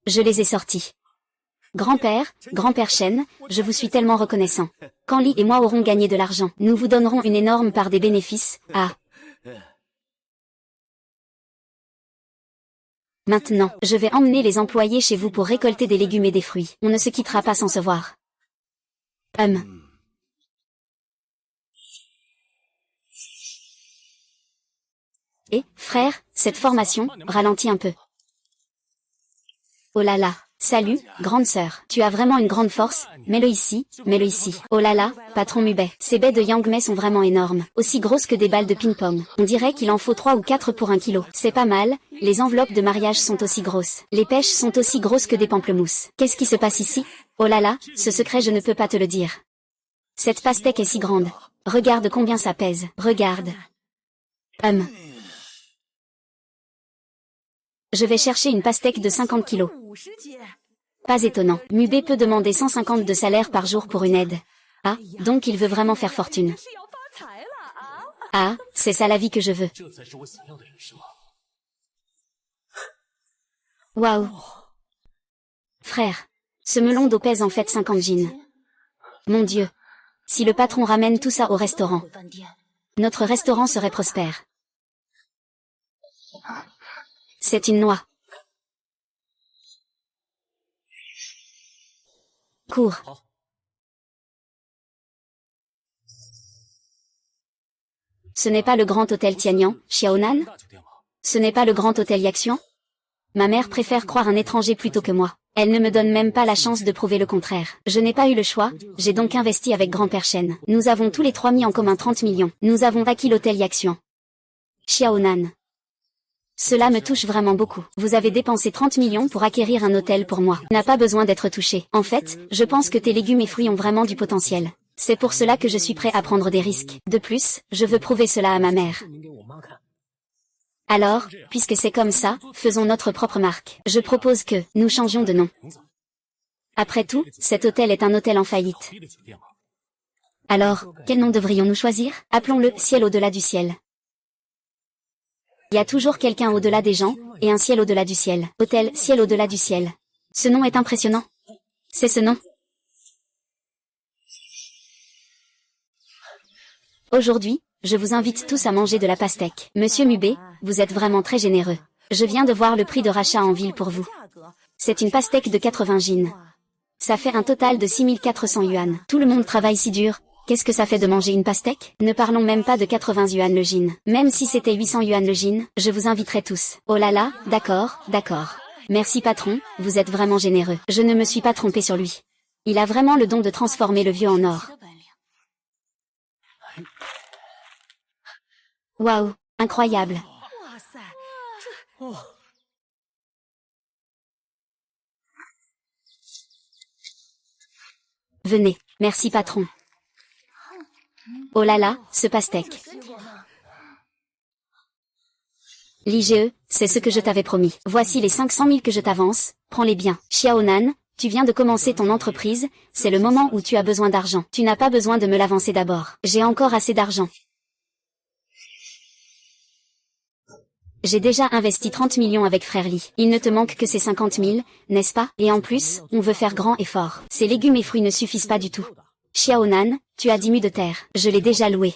Je les ai sortis. Grand-père Chen, je vous suis tellement reconnaissant. Quand Li et moi aurons gagné de l'argent, nous vous donnerons une énorme part des bénéfices. Ah. Maintenant, je vais emmener les employés chez vous pour récolter des légumes et des fruits. On ne se quittera pas sans se voir. Et, frère, cette formation, ralentit un peu. Oh là là, salut, grande sœur. Tu as vraiment une grande force, mets-le ici, mets-le ici. Oh là là, patron Mubei. Ces baies de Yangmei sont vraiment énormes, aussi grosses que des balles de ping-pong. On dirait qu'il en faut 3 ou 4 pour 1 kilo. C'est pas mal, les enveloppes de mariage sont aussi grosses. Les pêches sont aussi grosses que des pamplemousses. Qu'est-ce qui se passe ici? Oh là là, ce secret je ne peux pas te le dire. Cette pastèque est si grande. Regarde combien ça pèse, regarde. Je vais chercher une pastèque de 50 kilos. Pas étonnant. Mubei peut demander 150 de salaire par jour pour une aide. Ah, donc il veut vraiment faire fortune. Ah, c'est ça la vie que je veux. Waouh. Frère, ce melon d'eau pèse en fait 50 jeans. Mon Dieu. Si le patron ramène tout ça au restaurant, notre restaurant serait prospère. C'est une noix. Cours. Ce n'est pas le grand hôtel Tianyang, Xiaonan? Ce n'est pas le grand hôtel Yaxian? Ma mère préfère croire un étranger plutôt que moi. Elle ne me donne même pas la chance de prouver le contraire. Je n'ai pas eu le choix, j'ai donc investi avec grand-père Chen. Nous avons tous les 3 mis en commun 30 millions. Nous avons acquis l'hôtel Yaxian. Xiaonan. Cela me touche vraiment beaucoup. Vous avez dépensé 30 millions pour acquérir un hôtel pour moi. N'a pas besoin d'être touché. En fait, je pense que tes légumes et fruits ont vraiment du potentiel. C'est pour cela que je suis prêt à prendre des risques. De plus, je veux prouver cela à ma mère. Alors, puisque c'est comme ça, faisons notre propre marque. Je propose que nous changions de nom. Après tout, cet hôtel est un hôtel en faillite. Alors, quel nom devrions-nous choisir? Appelons-le Ciel au-delà du ciel. Il y a toujours quelqu'un au-delà des gens, et un ciel au-delà du ciel. Hôtel Ciel au-delà du ciel. Ce nom est impressionnant. C'est ce nom. Aujourd'hui, je vous invite tous à manger de la pastèque. Monsieur Mubei, vous êtes vraiment très généreux. Je viens de voir le prix de rachat en ville pour vous. C'est une pastèque de 80 jeans. Ça fait un total de 6400 yuan. Tout le monde travaille si dur. Qu'est-ce que ça fait de manger une pastèque? Ne parlons même pas de 80 yuan le jean. Même si c'était 800 yuan le jean, je vous inviterai tous. Oh là là, d'accord, d'accord. Merci patron, vous êtes vraiment généreux. Je ne me suis pas trompé sur lui. Il a vraiment le don de transformer le vieux en or. Waouh, incroyable. Venez, merci patron. Oh là là, ce pastèque. L'IGE, c'est ce que je t'avais promis. Voici les 500 000 que je t'avance, prends-les bien. Xiaonan, tu viens de commencer ton entreprise, c'est le moment où tu as besoin d'argent. Tu n'as pas besoin de me l'avancer d'abord. J'ai encore assez d'argent. J'ai déjà investi 30 millions avec Frère Li. Il ne te manque que ces 50 000, n'est-ce pas? Et en plus, on veut faire grand et fort. Ces légumes et fruits ne suffisent pas du tout. Xiaonan, tu as 10 mues de terre. Je l'ai déjà loué.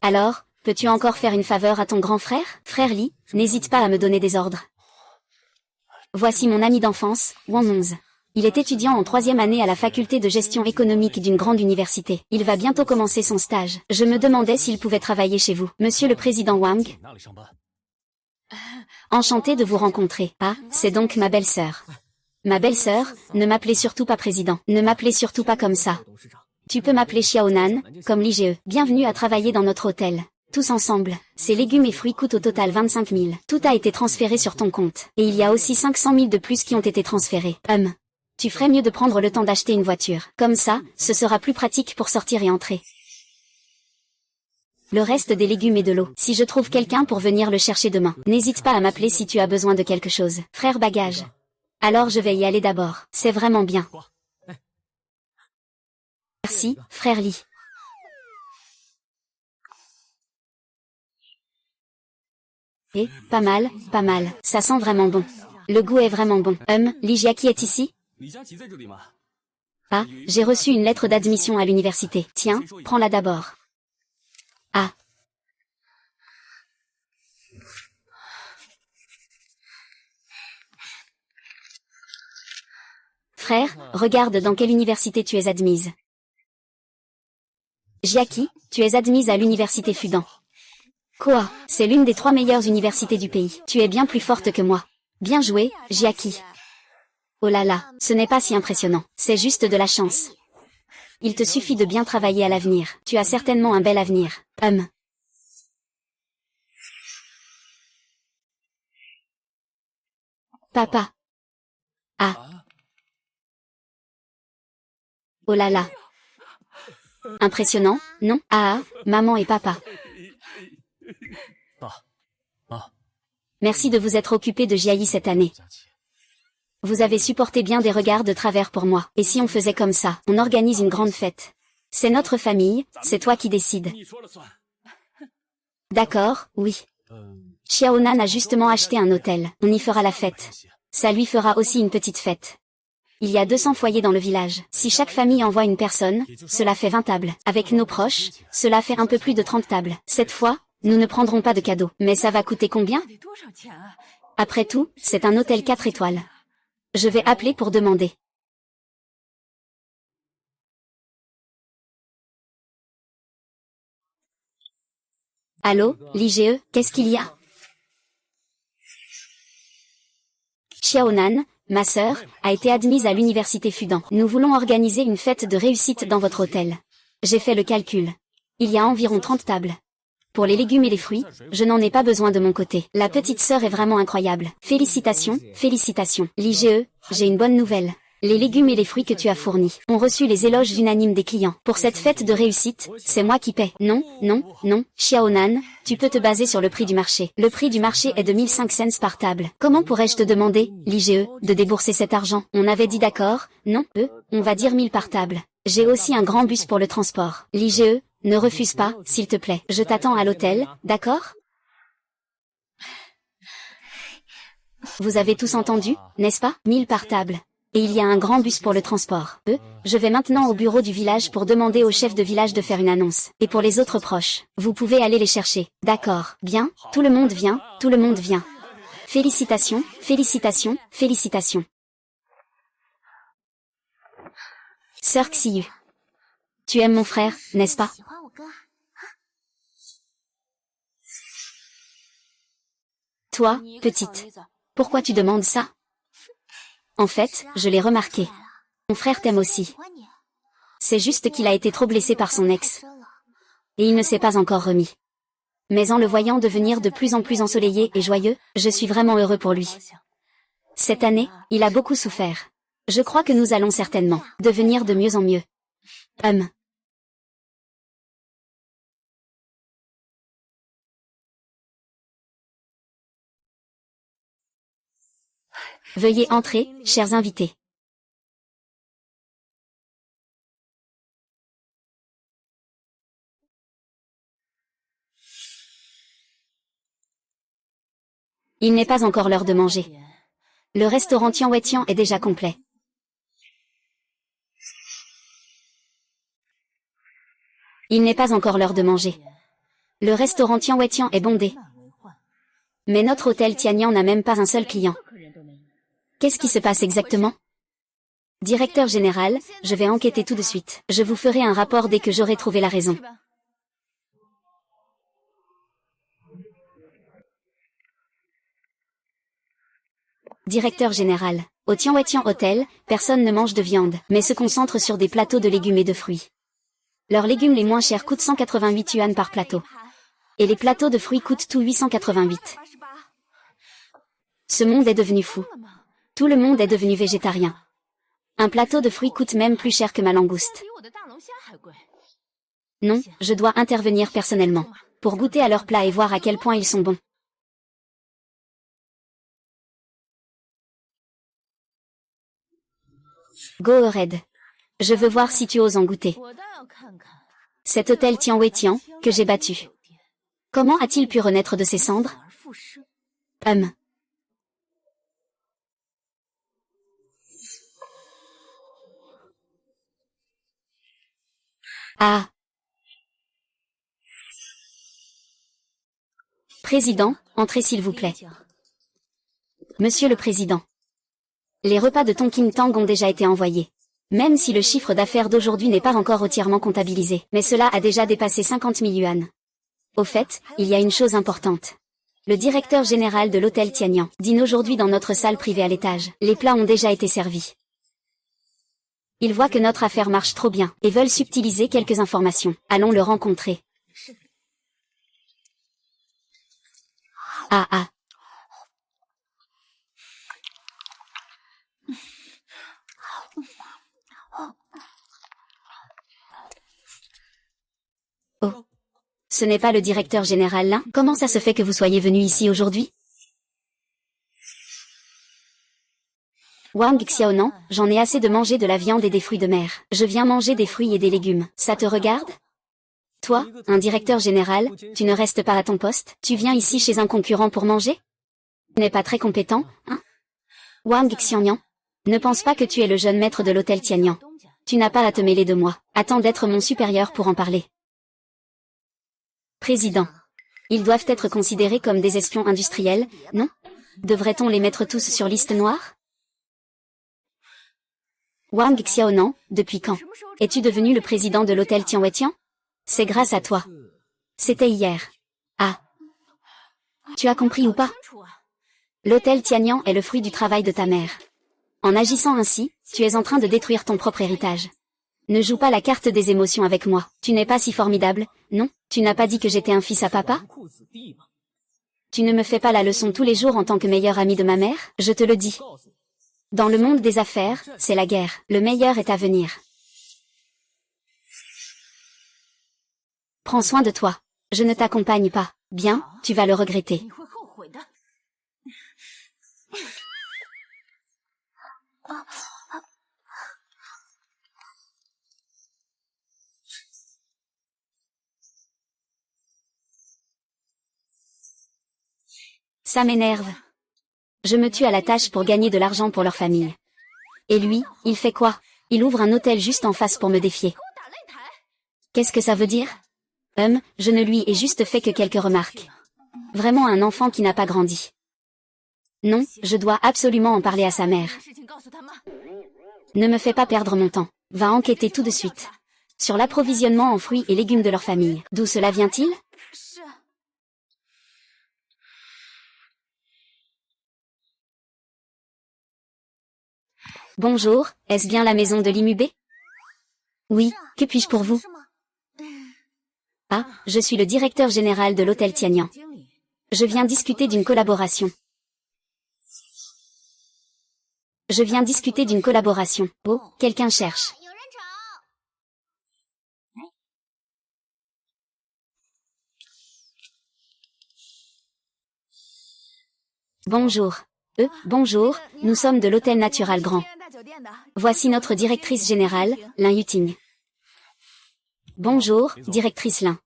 Alors, peux-tu encore faire une faveur à ton grand frère? Frère Li, n'hésite pas à me donner des ordres. Voici mon ami d'enfance, Wang Monz. Il est étudiant en 3e année à la faculté de gestion économique d'une grande université. Il va bientôt commencer son stage. Je me demandais s'il pouvait travailler chez vous. Monsieur le président Wang. Enchantée de vous rencontrer. Ah, c'est donc ma belle-sœur. Ma belle-sœur, ne m'appelez surtout pas président. Ne m'appelez surtout pas comme ça. Tu peux m'appeler Xiaonan, comme l'IGE. Bienvenue à travailler dans notre hôtel. Tous ensemble. Ces légumes et fruits coûtent au total 25 000. Tout a été transféré sur ton compte. Et il y a aussi 500 000 de plus qui ont été transférés. Tu ferais mieux de prendre le temps d'acheter une voiture. Comme ça, ce sera plus pratique pour sortir et entrer. Le reste des légumes et de l'eau. Si je trouve quelqu'un pour venir le chercher demain, n'hésite pas à m'appeler si tu as besoin de quelque chose. Frère bagage. Alors je vais y aller d'abord. C'est vraiment bien. Merci, frère Lee. Et, pas mal, pas mal. Ça sent vraiment bon. Le goût est vraiment bon. Lee Jiaqi est ici? Ah, j'ai reçu une lettre d'admission à l'université. Tiens, prends-la d'abord. Ah. Frère, regarde dans quelle université tu es admise. Jiaqi, tu es admise à l'université Fudan. Quoi? C'est l'une des 3 meilleures universités du pays. Tu es bien plus forte que moi. Bien joué, Jiaqi. Oh là là, ce n'est pas si impressionnant. C'est juste de la chance. Il te suffit de bien travailler à l'avenir. Tu as certainement un bel avenir. Papa. Ah. Oh là là. Impressionnant, non? Ah, maman et papa. Merci de vous être occupé de Jiayi cette année. Vous avez supporté bien des regards de travers pour moi. Et si on faisait comme ça, on organise une grande fête. C'est notre famille, c'est toi qui décides. D'accord, oui. Xiaonan a justement acheté un hôtel. On y fera la fête. Ça lui fera aussi une petite fête. Il y a 200 foyers dans le village. Si chaque famille envoie une personne, cela fait 20 tables. Avec nos proches, cela fait un peu plus de 30 tables. Cette fois, nous ne prendrons pas de cadeaux. Mais ça va coûter combien? Après tout, c'est un hôtel 4 étoiles. Je vais appeler pour demander. Allô, l'IGE, qu'est-ce qu'il y a? Xiaonan, ma sœur, a été admise à l'université Fudan. Nous voulons organiser une fête de réussite dans votre hôtel. J'ai fait le calcul. Il y a environ 30 tables. Pour les légumes et les fruits, je n'en ai pas besoin de mon côté. La petite sœur est vraiment incroyable. Félicitations, félicitations. L'IGE, j'ai une bonne nouvelle. Les légumes et les fruits que tu as fournis ont reçu les éloges unanimes des clients. Pour cette fête de réussite, c'est moi qui paie. Non, non, non, Xiaonan, tu peux te baser sur le prix du marché. Le prix du marché est de 1005 cents par table. Comment pourrais-je te demander, l'IGE, de débourser cet argent? On avait dit d'accord, non, on va dire 1000 par table. J'ai aussi un grand bus pour le transport. L'IGE, ne refuse pas, s'il te plaît. Je t'attends à l'hôtel, d'accord? Vous avez tous entendu, n'est-ce pas? 1000 par table. Et il y a un grand bus pour le transport. Je vais maintenant au bureau du village pour demander au chef de village de faire une annonce. Et pour les autres proches, vous pouvez aller les chercher. D'accord, bien, tout le monde vient, tout le monde vient. Félicitations, félicitations, félicitations. Sœur Xiyu. Tu aimes mon frère, n'est-ce pas? Toi, petite. Pourquoi tu demandes ça? En fait, je l'ai remarqué. Mon frère t'aime aussi. C'est juste qu'il a été trop blessé par son ex. Et il ne s'est pas encore remis. Mais en le voyant devenir de plus en plus ensoleillé et joyeux, je suis vraiment heureux pour lui. Cette année, il a beaucoup souffert. Je crois que nous allons certainement devenir de mieux en mieux. Veuillez entrer, chers invités. Il n'est pas encore l'heure de manger. Le restaurant Tian Wei Tian est déjà complet. Il n'est pas encore l'heure de manger. Le restaurant Tian Wei Tian est bondé. Mais notre hôtel Tianyang n'a même pas un seul client. Qu'est-ce qui se passe exactement? Directeur général, je vais enquêter tout de suite. Je vous ferai un rapport dès que j'aurai trouvé la raison. Directeur général. Au Tianwetian Hotel, personne ne mange de viande, mais se concentre sur des plateaux de légumes et de fruits. Leurs légumes les moins chers coûtent 188 yuan par plateau. Et les plateaux de fruits coûtent tout 888. Ce monde est devenu fou. Tout le monde est devenu végétarien. Un plateau de fruits coûte même plus cher que ma langouste. Non, je dois intervenir personnellement, pour goûter à leurs plats et voir à quel point ils sont bons. Go ahead. Je veux voir si tu oses en goûter. Cet hôtel Tianwetian, que j'ai battu. Comment a-t-il pu renaître de ses cendres? Ah. Président, entrez s'il vous plaît. Monsieur le Président. Les repas de Tonking Tang ont déjà été envoyés. Même si le chiffre d'affaires d'aujourd'hui n'est pas encore entièrement comptabilisé, mais cela a déjà dépassé 50 000 yuan. Au fait, il y a une chose importante. Le directeur général de l'hôtel Tianyang dîne aujourd'hui dans notre salle privée à l'étage. Les plats ont déjà été servis. Ils voient que notre affaire marche trop bien, et veulent subtiliser quelques informations. Allons le rencontrer. Ah. Oh. Ce n'est pas le directeur général là? Comment ça se fait que vous soyez venu ici aujourd'hui? Wang Xiaonan, j'en ai assez de manger de la viande et des fruits de mer. Je viens manger des fruits et des légumes. Ça te regarde? Toi, un directeur général, tu ne restes pas à ton poste? Tu viens ici chez un concurrent pour manger? Tu n'es pas très compétent, hein? Wang Xiaonan, ne pense pas que tu es le jeune maître de l'hôtel Tianyang. Tu n'as pas à te mêler de moi. Attends d'être mon supérieur pour en parler. Président. Ils doivent être considérés comme des espions industriels, non? Devrait-on les mettre tous sur liste noire? Wang Xiaonan, depuis quand es-tu devenu le président de l'hôtel Tianwetian? C'est grâce à toi. C'était hier. Ah. Tu as compris ou pas? L'hôtel Tianyang est le fruit du travail de ta mère. En agissant ainsi, tu es en train de détruire ton propre héritage. Ne joue pas la carte des émotions avec moi. Tu n'es pas si formidable, non? Tu n'as pas dit que j'étais un fils à papa? Tu ne me fais pas la leçon tous les jours en tant que meilleur ami de ma mère? Je te le dis. Dans le monde des affaires, c'est la guerre. Le meilleur est à venir. Prends soin de toi. Je ne t'accompagne pas. Bien, tu vas le regretter. Ça m'énerve. Je me tue à la tâche pour gagner de l'argent pour leur famille. Et lui, il fait quoi? Il ouvre un hôtel juste en face pour me défier. Qu'est-ce que ça veut dire? Je ne lui ai juste fait que quelques remarques. Vraiment un enfant qui n'a pas grandi. Non, je dois absolument en parler à sa mère. Ne me fais pas perdre mon temps. Va enquêter tout de suite. Sur l'approvisionnement en fruits et légumes de leur famille. D'où cela vient-il? Bonjour, est-ce bien la maison de l'Immubé? Oui, que puis-je pour vous? Ah, je suis le directeur général de l'hôtel Tianyang. Je viens discuter d'une collaboration. Oh, quelqu'un cherche. Bonjour. Bonjour, nous sommes de l'hôtel Natural Grand. Voici notre directrice générale, Lin Yuting. Bonjour, directrice Lin.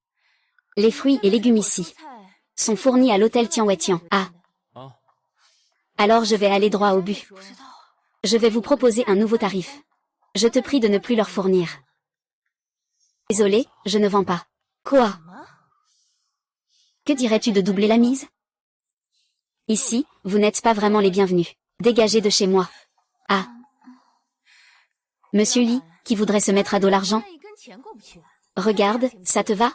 Les fruits et légumes ici sont fournis à l'hôtel Tianwetian. Ah. Alors je vais aller droit au but. Je vais vous proposer un nouveau tarif. Je te prie de ne plus leur fournir. Désolé, je ne vends pas. Quoi? Que dirais-tu de doubler la mise? Ici, vous n'êtes pas vraiment les bienvenus. Dégagez de chez moi. Ah. Monsieur Li, qui voudrait se mettre à dos l'argent? Regarde, ça te va?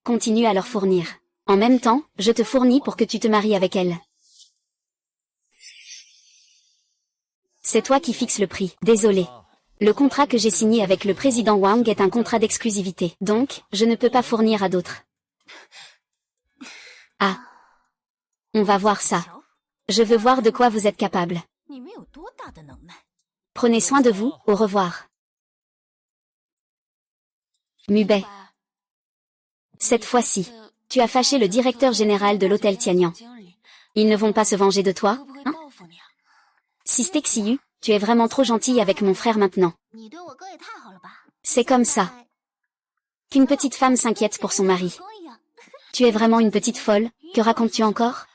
Continue à leur fournir. En même temps, je te fournis pour que tu te maries avec elle. C'est toi qui fixes le prix. Désolé. Le contrat que j'ai signé avec le président Wang est un contrat d'exclusivité. Donc, je ne peux pas fournir à d'autres. Ah. On va voir ça. Je veux voir de quoi vous êtes capable. Prenez soin de vous, au revoir. Mubei. Cette fois-ci, tu as fâché le directeur général de l'hôtel Tianyang. Ils ne vont pas se venger de toi, hein? Sister Xiyu, tu es vraiment trop gentille avec mon frère maintenant. C'est comme ça. Qu'une petite femme s'inquiète pour son mari. Tu es vraiment une petite folle, que racontes-tu encore?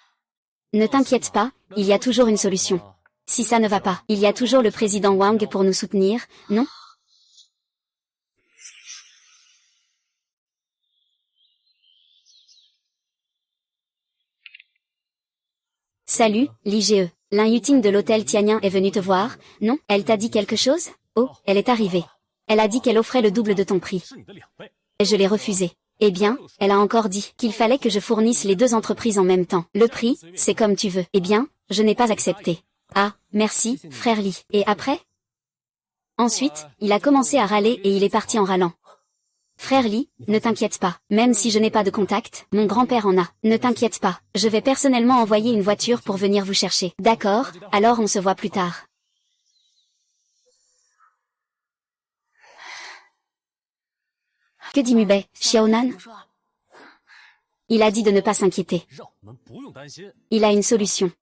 Ne t'inquiète pas, il y a toujours une solution. Si ça ne va pas, il y a toujours le président Wang pour nous soutenir, non? Salut, l'IGE. L'In-Yuting de l'hôtel Tianyang est venue te voir, non? Elle t'a dit quelque chose? Oh, elle est arrivée. Elle a dit qu'elle offrait le double de ton prix. Et je l'ai refusé. Eh bien, elle a encore dit qu'il fallait que je fournisse les deux entreprises en même temps. Le prix, c'est comme tu veux. Eh bien, je n'ai pas accepté. Ah, merci, frère Li. Et après? Ensuite, il a commencé à râler et il est parti en râlant. Frère Li, ne t'inquiète pas. Même si je n'ai pas de contact, mon grand-père en a. Ne t'inquiète pas. Je vais personnellement envoyer une voiture pour venir vous chercher. D'accord, alors on se voit plus tard. Que dit Mubei, Xiaonan? Il a dit de ne pas s'inquiéter. Il a une solution.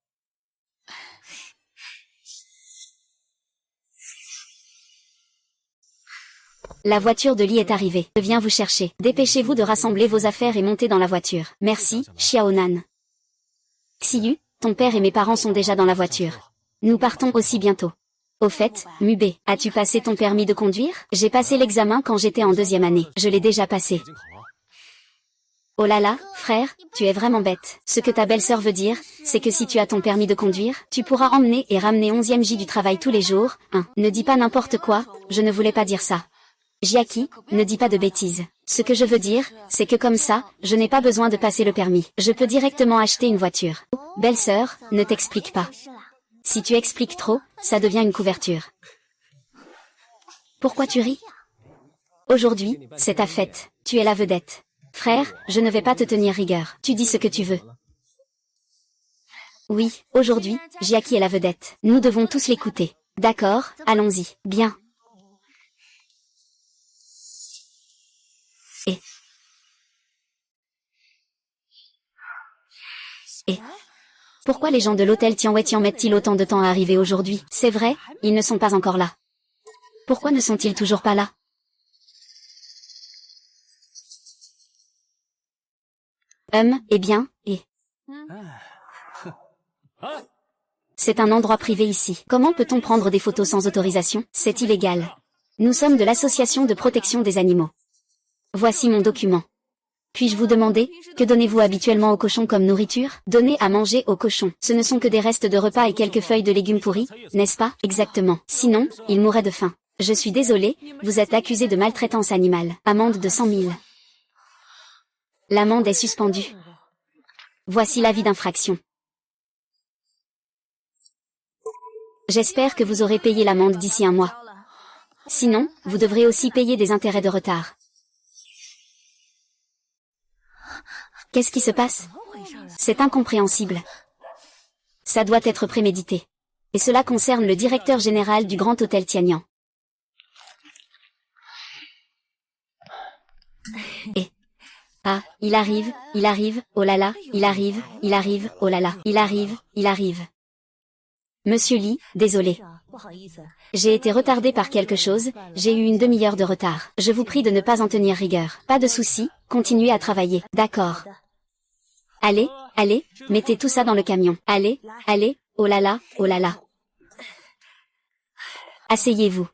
La voiture de Li est arrivée. Je viens vous chercher. Dépêchez-vous de rassembler vos affaires et montez dans la voiture. Merci, Xiaonan. Xiyu, ton père et mes parents sont déjà dans la voiture. Nous partons aussi bientôt. Au fait, Mubei, as-tu passé ton permis de conduire? J'ai passé l'examen quand j'étais en deuxième année. Je l'ai déjà passé. Oh là là, frère, tu es vraiment bête. Ce que ta belle-sœur veut dire, c'est que si tu as ton permis de conduire, tu pourras emmener et ramener 11e J du travail tous les jours. Ne dis pas n'importe quoi, je ne voulais pas dire ça. Jiaki, ne dis pas de bêtises. Ce que je veux dire, c'est que comme ça, je n'ai pas besoin de passer le permis. Je peux directement acheter une voiture. Belle-sœur, ne t'explique pas. Si tu expliques trop, ça devient une couverture. Pourquoi tu ris? Aujourd'hui, c'est ta fête. Tu es la vedette. Frère, je ne vais pas te tenir rigueur. Tu dis ce que tu veux. Oui, aujourd'hui, Jiaki est la vedette. Nous devons tous l'écouter. D'accord, allons-y. Bien. Et pourquoi les gens de l'hôtel Tianwei mettent-ils autant de temps à arriver aujourd'hui? C'est vrai, ils ne sont pas encore là. Pourquoi ne sont-ils toujours pas là? Eh bien, c'est un endroit privé ici. Comment peut-on prendre des photos sans autorisation? C'est illégal. Nous sommes de l'association de protection des animaux. Voici mon document. Puis-je vous demander, que donnez-vous habituellement aux cochons comme nourriture? Donnez à manger aux cochons. Ce ne sont que des restes de repas et quelques feuilles de légumes pourris, n'est-ce pas? Exactement. Sinon, ils mourraient de faim. Je suis désolé, vous êtes accusé de maltraitance animale. Amende de 100 000. L'amende est suspendue. Voici l'avis d'infraction. J'espère que vous aurez payé l'amende d'ici un mois. Sinon, vous devrez aussi payer des intérêts de retard. Qu'est-ce qui se passe? C'est incompréhensible. Ça doit être prémédité. Et cela concerne le directeur général du Grand Hôtel Tianyang. Et... ah, il arrive, oh là là, il arrive, oh là là, il arrive. Monsieur Li, désolé. J'ai été retardé par quelque chose, j'ai eu une demi-heure de retard. Je vous prie de ne pas en tenir rigueur. Pas de souci, continuez à travailler. D'accord. Allez, mettez tout ça dans le camion. Allez, oh là là, oh là là. Asseyez-vous.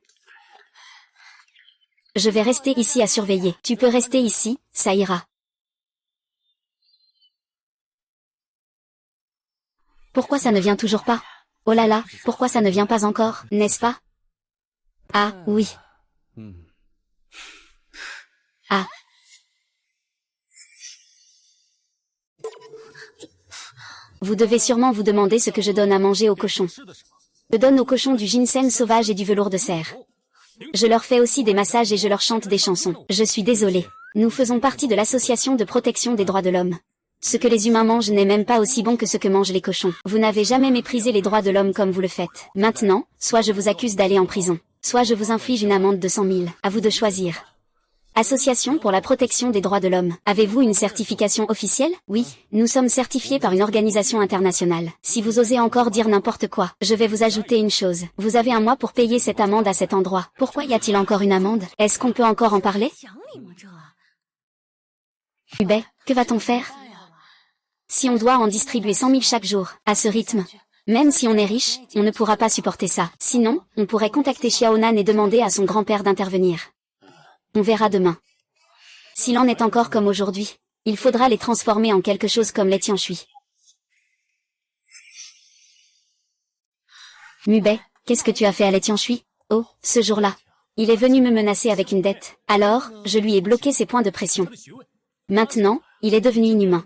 Je vais rester ici à surveiller. Tu peux rester ici, ça ira. Pourquoi ça ne vient toujours pas? Oh là là, pourquoi ça ne vient pas encore, n'est-ce pas? Ah, oui. Ah. Vous devez sûrement vous demander ce que je donne à manger aux cochons. Je donne aux cochons du ginseng sauvage et du velours de cerf. Je leur fais aussi des massages et je leur chante des chansons. Je suis désolée. Nous faisons partie de l'association de protection des droits de l'homme. Ce que les humains mangent n'est même pas aussi bon que ce que mangent les cochons. Vous n'avez jamais méprisé les droits de l'homme comme vous le faites. Maintenant, soit je vous accuse d'aller en prison, soit je vous inflige une amende de 100 000. À vous de choisir. Association pour la protection des droits de l'homme. Avez-vous une certification officielle? Oui, nous sommes certifiés par une organisation internationale. Si vous osez encore dire n'importe quoi, je vais vous ajouter une chose. Vous avez un mois pour payer cette amende à cet endroit. Pourquoi y a-t-il encore une amende? Est-ce qu'on peut encore en parler? Hubei, que va-t-on faire? Si on doit en distribuer 100 000 chaque jour, à ce rythme, même si on est riche, on ne pourra pas supporter ça. Sinon, on pourrait contacter Xiaonan et demander à son grand-père d'intervenir. On verra demain. S'il en est encore comme aujourd'hui, il faudra les transformer en quelque chose comme les tianshui. Mubei, qu'est-ce que tu as fait à les tianshui? Oh, ce jour-là. Il est venu me menacer avec une dette. Alors, je lui ai bloqué ses points de pression. Maintenant, il est devenu inhumain.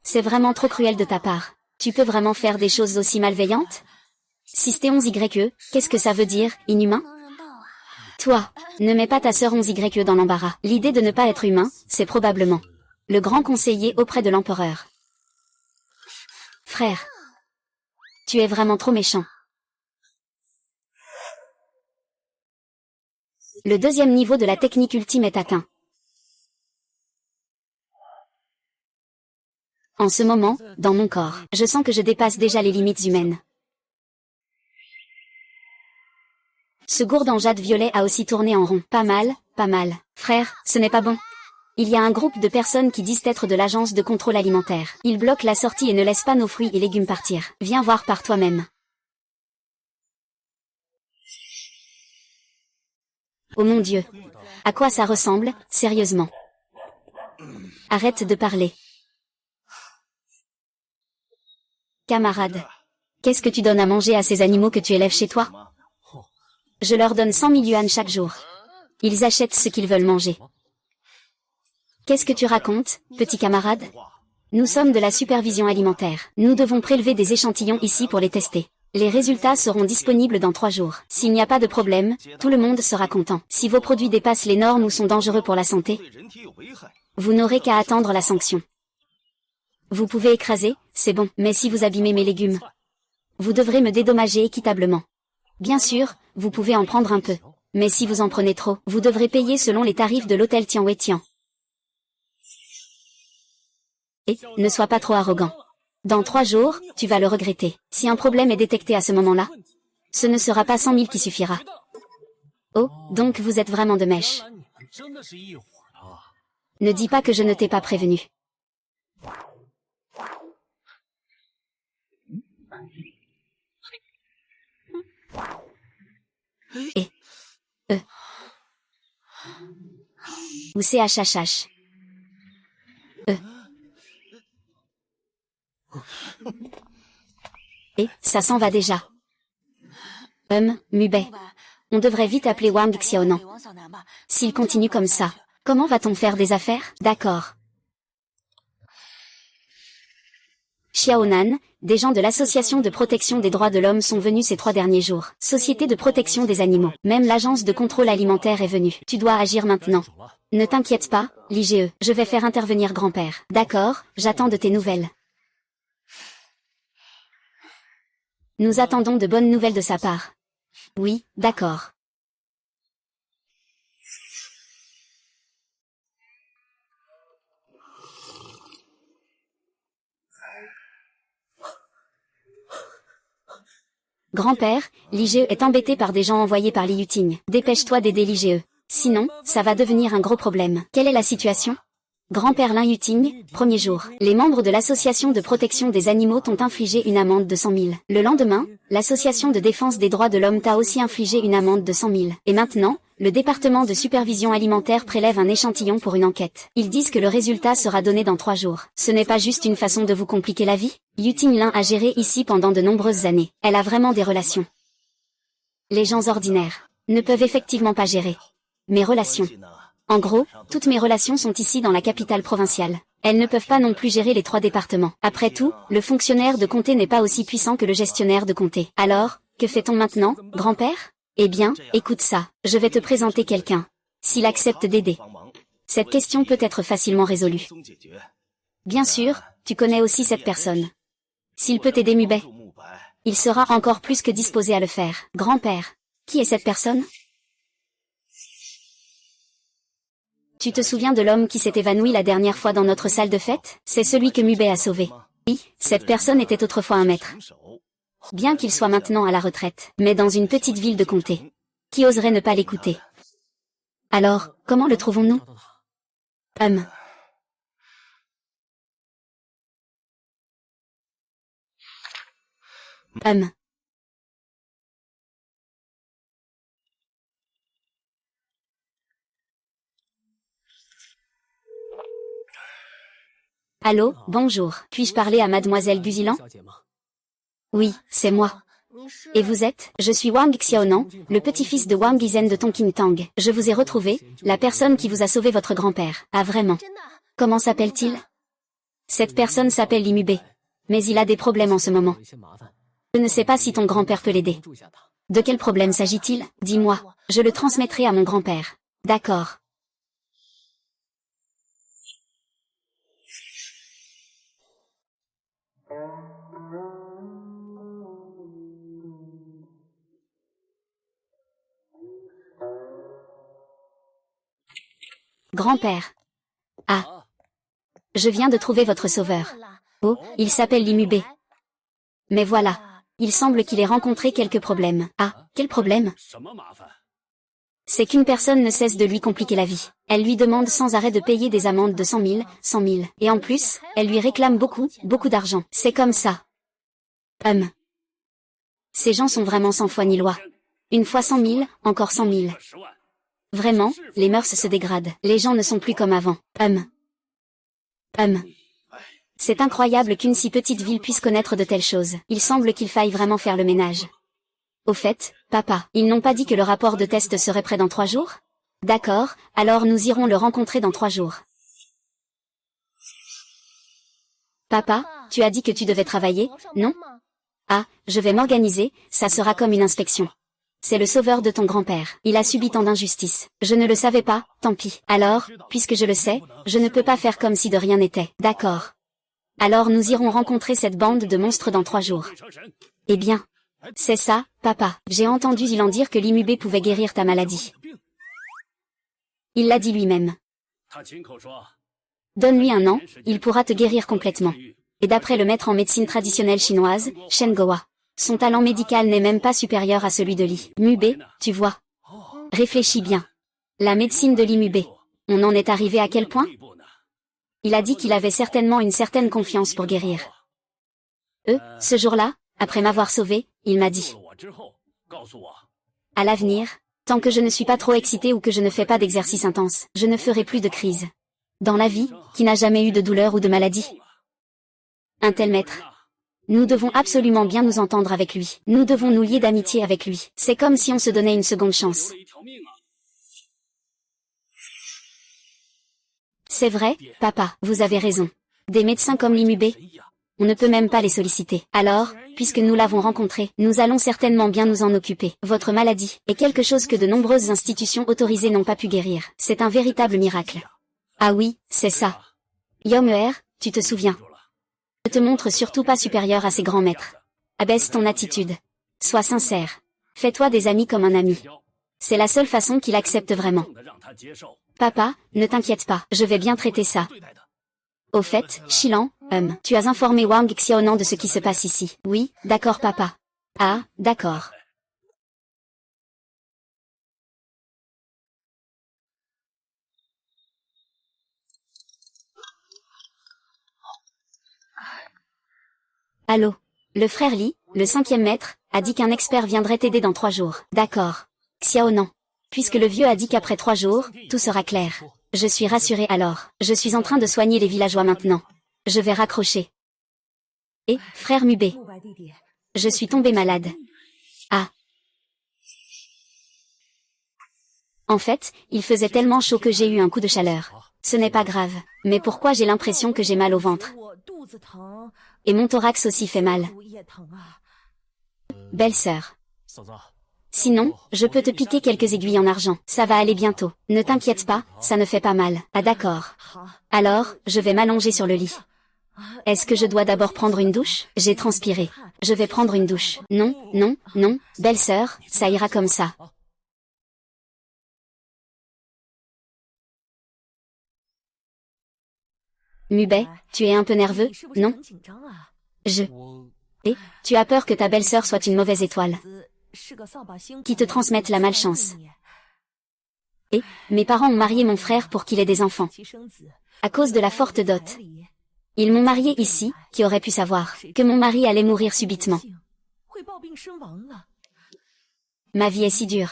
C'est vraiment trop cruel de ta part. Tu peux vraiment faire des choses aussi malveillantes? Systé 11YE, qu'est-ce que ça veut dire, inhumain? Toi, ne mets pas ta sœur 11YE dans l'embarras. L'idée de ne pas être humain, c'est probablement le grand conseiller auprès de l'empereur. Frère, tu es vraiment trop méchant. Le deuxième niveau de la technique ultime est atteint. En ce moment, dans mon corps, je sens que je dépasse déjà les limites humaines. Ce gourde en jade violet a aussi tourné en rond. Pas mal, pas mal. Frère, ce n'est pas bon. Il y a un groupe de personnes qui disent être de l'agence de contrôle alimentaire. Ils bloquent la sortie et ne laissent pas nos fruits et légumes partir. Viens voir par toi-même. Oh mon Dieu. À quoi ça ressemble, sérieusement? Arrête de parler. Camarade. Qu'est-ce que tu donnes à manger à ces animaux que tu élèves chez toi? Je leur donne 100 000 yuan chaque jour. Ils achètent ce qu'ils veulent manger. Qu'est-ce que tu racontes, petit camarade? Nous sommes de la supervision alimentaire. Nous devons prélever des échantillons ici pour les tester. Les résultats seront disponibles dans 3 jours. S'il n'y a pas de problème, tout le monde sera content. Si vos produits dépassent les normes ou sont dangereux pour la santé, vous n'aurez qu'à attendre la sanction. Vous pouvez écraser, c'est bon, mais si vous abîmez mes légumes, vous devrez me dédommager équitablement. Bien sûr, vous pouvez en prendre un peu. Mais si vous en prenez trop, vous devrez payer selon les tarifs de l'hôtel Tianwei-Tian. Et, ne sois pas trop arrogant. Dans 3 jours, tu vas le regretter. Si un problème est détecté à ce moment-là, ce ne sera pas 100 000 qui suffira. Oh, donc vous êtes vraiment de mèche. Ne dis pas que je ne t'ai pas prévenu. Et ou CHHH. Et, ça s'en va déjà. Mubei. On devrait vite appeler Wang Xiaonan. S'il continue comme ça, comment va-t-on faire des affaires? D'accord. Xiaonan, des gens de l'association de protection des droits de l'homme sont venus ces 3 derniers jours. Société de protection des animaux. Même l'agence de contrôle alimentaire est venue. Tu dois agir maintenant. Ne t'inquiète pas, l'IGE. Je vais faire intervenir grand-père. D'accord, j'attends de tes nouvelles. Nous attendons de bonnes nouvelles de sa part. Oui, d'accord. Grand-père, l'IGE est embêté par des gens envoyés par Li Yuting. Dépêche-toi d'aider l'IGE. Sinon, ça va devenir un gros problème. Quelle est la situation? Grand-père Lin Yuting, premier jour. Les membres de l'association de protection des animaux t'ont infligé une amende de 100 000. Le lendemain, l'association de défense des droits de l'homme t'a aussi infligé une amende de 100 000. Et maintenant, le département de supervision alimentaire prélève un échantillon pour une enquête. Ils disent que le résultat sera donné dans 3 jours. Ce n'est pas juste une façon de vous compliquer la vie? Yuting Lin a géré ici pendant de nombreuses années. Elle a vraiment des relations. Les gens ordinaires ne peuvent effectivement pas gérer mes relations. En gros, toutes mes relations sont ici dans la capitale provinciale. Elles ne peuvent pas non plus gérer les 3 départements. Après tout, le fonctionnaire de comté n'est pas aussi puissant que le gestionnaire de comté. Alors, que fait-on maintenant, grand-père? Eh bien, écoute ça, je vais te présenter quelqu'un. S'il accepte d'aider. Cette question peut être facilement résolue. Bien sûr, tu connais aussi cette personne. S'il peut t'aider Mubei, il sera encore plus que disposé à le faire. Grand-père, qui est cette personne? Tu te souviens de l'homme qui s'est évanoui la dernière fois dans notre salle de fête? C'est celui que Mubei a sauvé. Oui, cette personne était autrefois un maître. Bien qu'il soit maintenant à la retraite, mais dans une petite ville de comté. Qui oserait ne pas l'écouter? Alors, comment le trouvons-nous? Allô, bonjour. Puis-je parler à mademoiselle Buzilan? Oui, c'est moi. Et vous êtes? Je suis Wang Xiaonan, le petit-fils de Wang Yizen de Tonking Tang. Je vous ai retrouvé, la personne qui vous a sauvé votre grand-père. Ah vraiment? Comment s'appelle-t-il? Cette personne s'appelle Li Mubei. Mais il a des problèmes en ce moment. Je ne sais pas si ton grand-père peut l'aider. De quel problème s'agit-il? Dis-moi. Je le transmettrai à mon grand-père. D'accord. Grand-père. Ah. Je viens de trouver votre sauveur. Oh, il s'appelle Li Mubei. Mais voilà. Il semble qu'il ait rencontré quelques problèmes. Ah, quel problème? C'est qu'une personne ne cesse de lui compliquer la vie. Elle lui demande sans arrêt de payer des amendes de 100 000. Et en plus, elle lui réclame beaucoup d'argent. C'est comme ça. Ces gens sont vraiment sans foi ni loi. Une fois 100 000, encore 100 000. Vraiment, les mœurs se dégradent. Les gens ne sont plus comme avant. C'est incroyable qu'une si petite ville puisse connaître de telles choses. Il semble qu'il faille vraiment faire le ménage. Au fait, papa, ils n'ont pas dit que le rapport de test serait prêt dans 3 jours? D'accord, alors nous irons le rencontrer dans 3 jours. Papa, tu as dit que tu devais travailler, non? Ah, je vais m'organiser, ça sera comme une inspection. C'est le sauveur de ton grand-père. Il a subi tant d'injustices. Je ne le savais pas, tant pis. Alors, puisque je le sais, je ne peux pas faire comme si de rien n'était. D'accord. Alors nous irons rencontrer cette bande de monstres dans 3 jours. Eh bien. C'est ça, papa. J'ai entendu Zilan dire que Li Mubei pouvait guérir ta maladie. Il l'a dit lui-même. Donne-lui 1 an, il pourra te guérir complètement. Et d'après le maître en médecine traditionnelle chinoise, Shen Gowa, son talent médical n'est même pas supérieur à celui de Li Mubei, tu vois. Réfléchis bien. La médecine de Li Mubei. On en est arrivé à quel point? Il a dit qu'il avait certainement une certaine confiance pour guérir. Ce jour-là, après m'avoir sauvé, il m'a dit. À l'avenir, tant que je ne suis pas trop excité ou que je ne fais pas d'exercice intense, je ne ferai plus de crise. Dans la vie, qui n'a jamais eu de douleur ou de maladie? Un tel maître. Nous devons absolument bien nous entendre avec lui. Nous devons nous lier d'amitié avec lui. C'est comme si on se donnait une seconde chance. C'est vrai, papa, vous avez raison. Des médecins comme Li Mubei, on ne peut même pas les solliciter. Alors, puisque nous l'avons rencontré, nous allons certainement bien nous en occuper. Votre maladie est quelque chose que de nombreuses institutions autorisées n'ont pas pu guérir. C'est un véritable miracle. Ah oui, c'est ça. Yomer, tu te souviens. Ne te montre surtout pas supérieur à ces grands maîtres. Abaisse ton attitude. Sois sincère. Fais-toi des amis comme un ami. C'est la seule façon qu'il accepte vraiment. Papa, ne t'inquiète pas, je vais bien traiter ça. Au fait, Shilan, tu as informé Wang Xiaonan de ce qui se passe ici. Oui, d'accord papa. Ah, d'accord. Allô. Le frère Li, le 5e maître, a dit qu'un expert viendrait t'aider dans 3 jours. D'accord. Xiaonan. Puisque le vieux a dit qu'après 3 jours, tout sera clair. Je suis rassurée alors. Je suis en train de soigner les villageois maintenant. Je vais raccrocher. Et, frère Mubei. Je suis tombée malade. Ah. En fait, il faisait tellement chaud que j'ai eu un coup de chaleur. Ce n'est pas grave. Mais pourquoi j'ai l'impression que j'ai mal au ventre? Et mon thorax aussi fait mal. Belle-sœur. Sinon, je peux te piquer quelques aiguilles en argent. Ça va aller bientôt. Ne t'inquiète pas, ça ne fait pas mal. Ah d'accord. Alors, je vais m'allonger sur le lit. Est-ce que je dois d'abord prendre une douche? J'ai transpiré. Je vais prendre une douche. Non, non, non, belle-sœur, ça ira comme ça. Mubei, tu es un peu nerveux, non? Et, tu as peur que ta belle-sœur soit une mauvaise étoile, qui te transmette la malchance. Et, mes parents ont marié mon frère pour qu'il ait des enfants. À cause de la forte dot. Ils m'ont marié ici, qui aurait pu savoir que mon mari allait mourir subitement. Ma vie est si dure.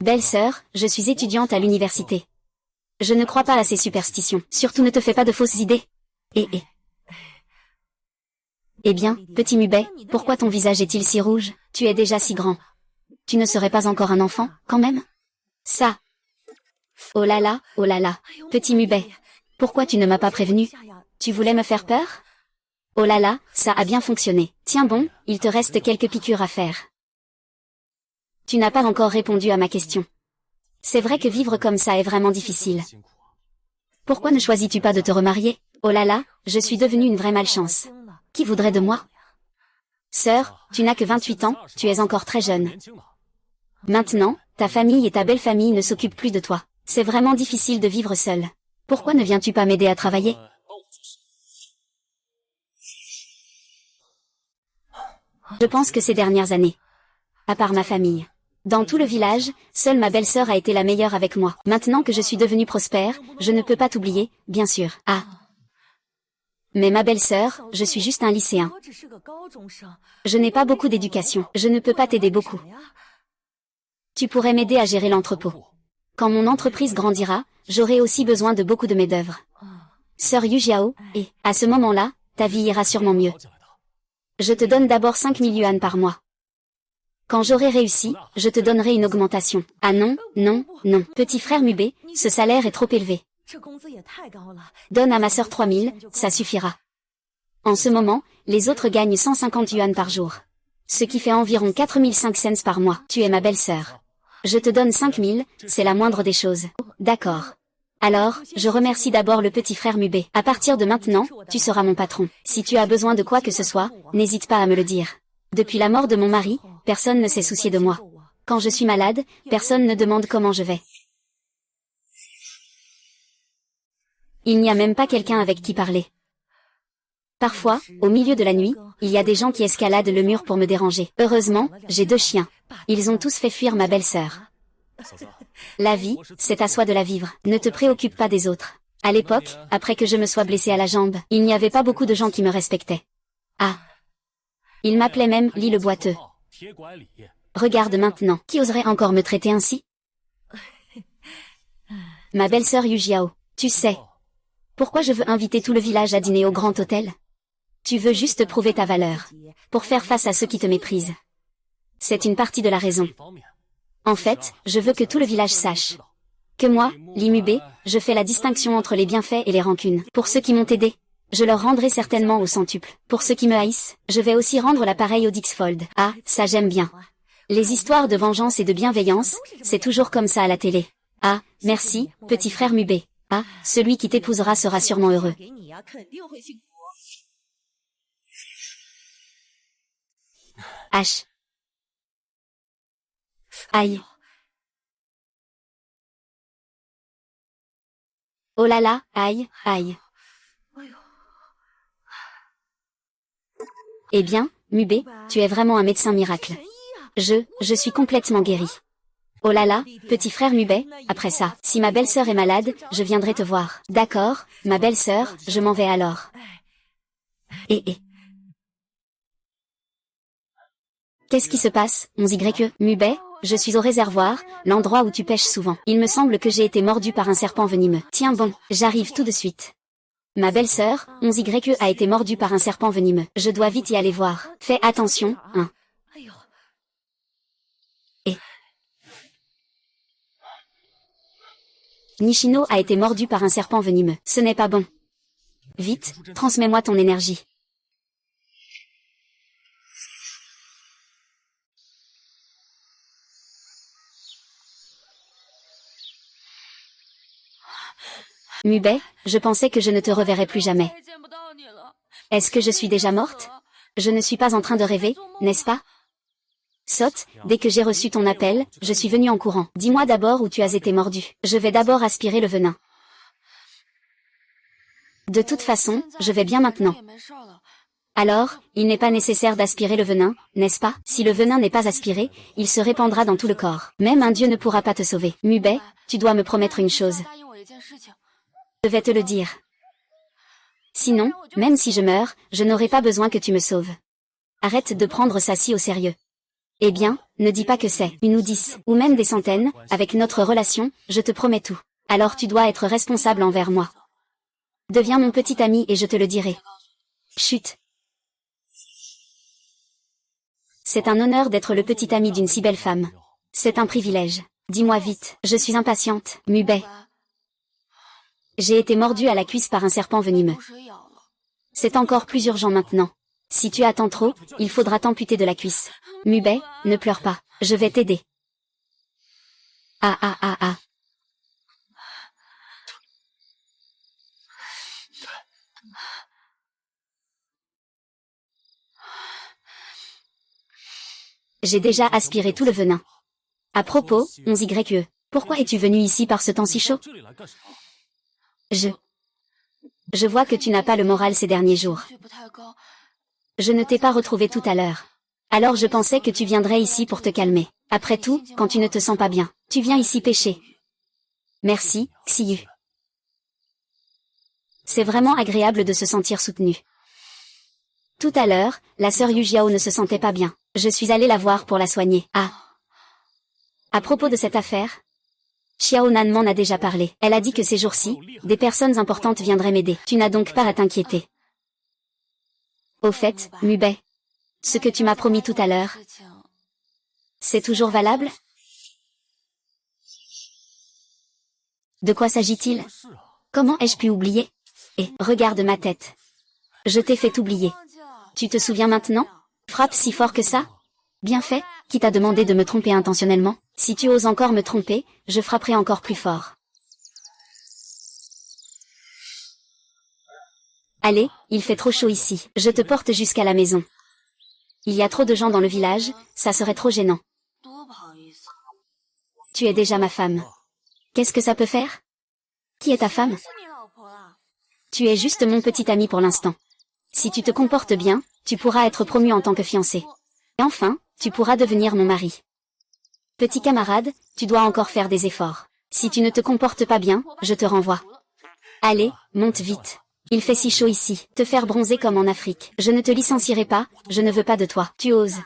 Belle-sœur, je suis étudiante à l'université. Je ne crois pas à ces superstitions. Surtout ne te fais pas de fausses idées. Eh bien, petit Mubei, pourquoi ton visage est-il si rouge? Tu es déjà si grand. Tu ne serais pas encore un enfant, quand même? Ça. Oh là là, petit Mubei. Pourquoi tu ne m'as pas prévenu? Tu voulais me faire peur? Oh là là, ça a bien fonctionné. Tiens bon, il te reste quelques piqûres à faire. Tu n'as pas encore répondu à ma question. C'est vrai que vivre comme ça est vraiment difficile. Pourquoi ne choisis-tu pas de te remarier? Oh là là, je suis devenue une vraie malchance. Qui voudrait de moi? Sœur, tu n'as que 28 ans, tu es encore très jeune. Maintenant, ta famille et ta belle famille ne s'occupent plus de toi. C'est vraiment difficile de vivre seule. Pourquoi ne viens-tu pas m'aider à travailler? Je pense que ces dernières années, à part ma famille, dans tout le village, seule ma belle-sœur a été la meilleure avec moi. Maintenant que je suis devenue prospère, je ne peux pas t'oublier, bien sûr. Ah. Mais ma belle-sœur, je suis juste un lycéen. Je n'ai pas beaucoup d'éducation. Je ne peux pas t'aider beaucoup. Tu pourrais m'aider à gérer l'entrepôt. Quand mon entreprise grandira, j'aurai aussi besoin de beaucoup de main-d'œuvre. Sœur Yujiao, et, à ce moment-là, ta vie ira sûrement mieux. Je te donne d'abord 5000 yuan par mois. Quand j'aurai réussi, je te donnerai une augmentation. Ah non, non, non. Petit frère Mubei, ce salaire est trop élevé. Donne à ma sœur 3000, ça suffira. En ce moment, les autres gagnent 150 yuan par jour. Ce qui fait environ 4005 cents par mois. Tu es ma belle-sœur. Je te donne 5000, c'est la moindre des choses. D'accord. Alors, je remercie d'abord le petit frère Mubei. À partir de maintenant, tu seras mon patron. Si tu as besoin de quoi que ce soit, n'hésite pas à me le dire. Depuis la mort de mon mari, personne ne s'est soucié de moi. Quand je suis malade, personne ne demande comment je vais. Il n'y a même pas quelqu'un avec qui parler. Parfois, au milieu de la nuit, il y a des gens qui escaladent le mur pour me déranger. Heureusement, j'ai 2 chiens. Ils ont tous fait fuir ma belle-sœur. La vie, c'est à soi de la vivre. Ne te préoccupe pas des autres. À l'époque, après que je me sois blessée à la jambe, il n'y avait pas beaucoup de gens qui me respectaient. Ah. Ils m'appelaient même Lee le boiteux. Regarde maintenant, qui oserait encore me traiter ainsi? Ma belle-sœur Yujiao, tu sais. Pourquoi je veux inviter tout le village à dîner au grand hôtel? Tu veux juste prouver ta valeur, pour faire face à ceux qui te méprisent. C'est une partie de la raison. En fait, je veux que tout le village sache que moi, Lee Mubei, je fais la distinction entre les bienfaits et les rancunes. Pour ceux qui m'ont aidé, je leur rendrai certainement au centuple. Pour ceux qui me haïssent, je vais aussi rendre l'appareil au Dixfold. Ah, ça j'aime bien. Les histoires de vengeance et de bienveillance, c'est toujours comme ça à la télé. Ah, merci, petit frère Mubei. Ah, celui qui t'épousera sera sûrement heureux. H. Aïe. Oh là là, aïe, aïe. Eh bien, Mubei, tu es vraiment un médecin miracle. Je suis complètement guéri. Oh là là, petit frère Mubei, après ça, si ma belle-sœur est malade, je viendrai te voir. D'accord, ma belle-sœur, je m'en vais alors. Qu'est-ce qui se passe, 11Y, Mubei? Je suis au réservoir, l'endroit où tu pêches souvent. Il me semble que j'ai été mordu par un serpent venimeux. Tiens bon, j'arrive tout de suite. Ma belle-sœur, 11Y, a été mordue par un serpent venimeux. Je dois vite y aller voir. Fais attention, hein. Nishino a été mordu par un serpent venimeux. Ce n'est pas bon. Vite, transmets-moi ton énergie. Mubei, je pensais que je ne te reverrais plus jamais. Est-ce que je suis déjà morte? Je ne suis pas en train de rêver, n'est-ce pas? Saute, dès que j'ai reçu ton appel, je suis venu en courant. Dis-moi d'abord où tu as été mordu. Je vais d'abord aspirer le venin. De toute façon, je vais bien maintenant. Alors, il n'est pas nécessaire d'aspirer le venin, n'est-ce pas? Si le venin n'est pas aspiré, il se répandra dans tout le corps. Même un dieu ne pourra pas te sauver. Mubei, tu dois me promettre une chose. Je vais te le dire. Sinon, même si je meurs, je n'aurai pas besoin que tu me sauves. Arrête de prendre ça si au sérieux. Eh bien, ne dis pas que c'est une ou 10, ou même des centaines, avec notre relation, je te promets tout. Alors tu dois être responsable envers moi. Deviens mon petit ami et je te le dirai. Chut. C'est un honneur d'être le petit ami d'une si belle femme. C'est un privilège. Dis-moi vite, je suis impatiente. Mubei. J'ai été mordue à la cuisse par un serpent venimeux. C'est encore plus urgent maintenant. Si tu attends trop, il faudra t'amputer de la cuisse. Mubei, ne pleure pas, je vais t'aider. Ah ah ah ah. J'ai déjà aspiré tout le venin. À propos, 11YE, pourquoi es-tu venu ici par ce temps si chaud? Je vois que tu n'as pas le moral ces derniers jours. Je ne t'ai pas retrouvé tout à l'heure. Alors je pensais que tu viendrais ici pour te calmer. Après tout, quand tu ne te sens pas bien, tu viens ici pêcher. Merci, Xiyu. C'est vraiment agréable de se sentir soutenu. Tout à l'heure, la sœur Yujiao ne se sentait pas bien. Je suis allée la voir pour la soigner. Ah. À propos de cette affaire, Xiao Nan m'en a déjà parlé. Elle a dit que ces jours-ci, des personnes importantes viendraient m'aider. Tu n'as donc pas à t'inquiéter. Au fait, Mubei, ce que tu m'as promis tout à l'heure, c'est toujours valable? De quoi s'agit-il? Comment ai-je pu oublier? Et, regarde ma tête. Je t'ai fait oublier. Tu te souviens maintenant? Frappe si fort que ça? Bien fait, qui t'a demandé de me tromper intentionnellement? Si tu oses encore me tromper, je frapperai encore plus fort. Allez, il fait trop chaud ici. Je te porte jusqu'à la maison. Il y a trop de gens dans le village, ça serait trop gênant. Tu es déjà ma femme. Qu'est-ce que ça peut faire? Qui est ta femme? Tu es juste mon petit ami pour l'instant. Si tu te comportes bien, tu pourras être promu en tant que fiancé. Et enfin, tu pourras devenir mon mari. Petit camarade, tu dois encore faire des efforts. Si tu ne te comportes pas bien, je te renvoie. Allez, monte vite. Il fait si chaud ici. Te faire bronzer comme en Afrique. Je ne te licencierai pas, je ne veux pas de toi. Tu oses.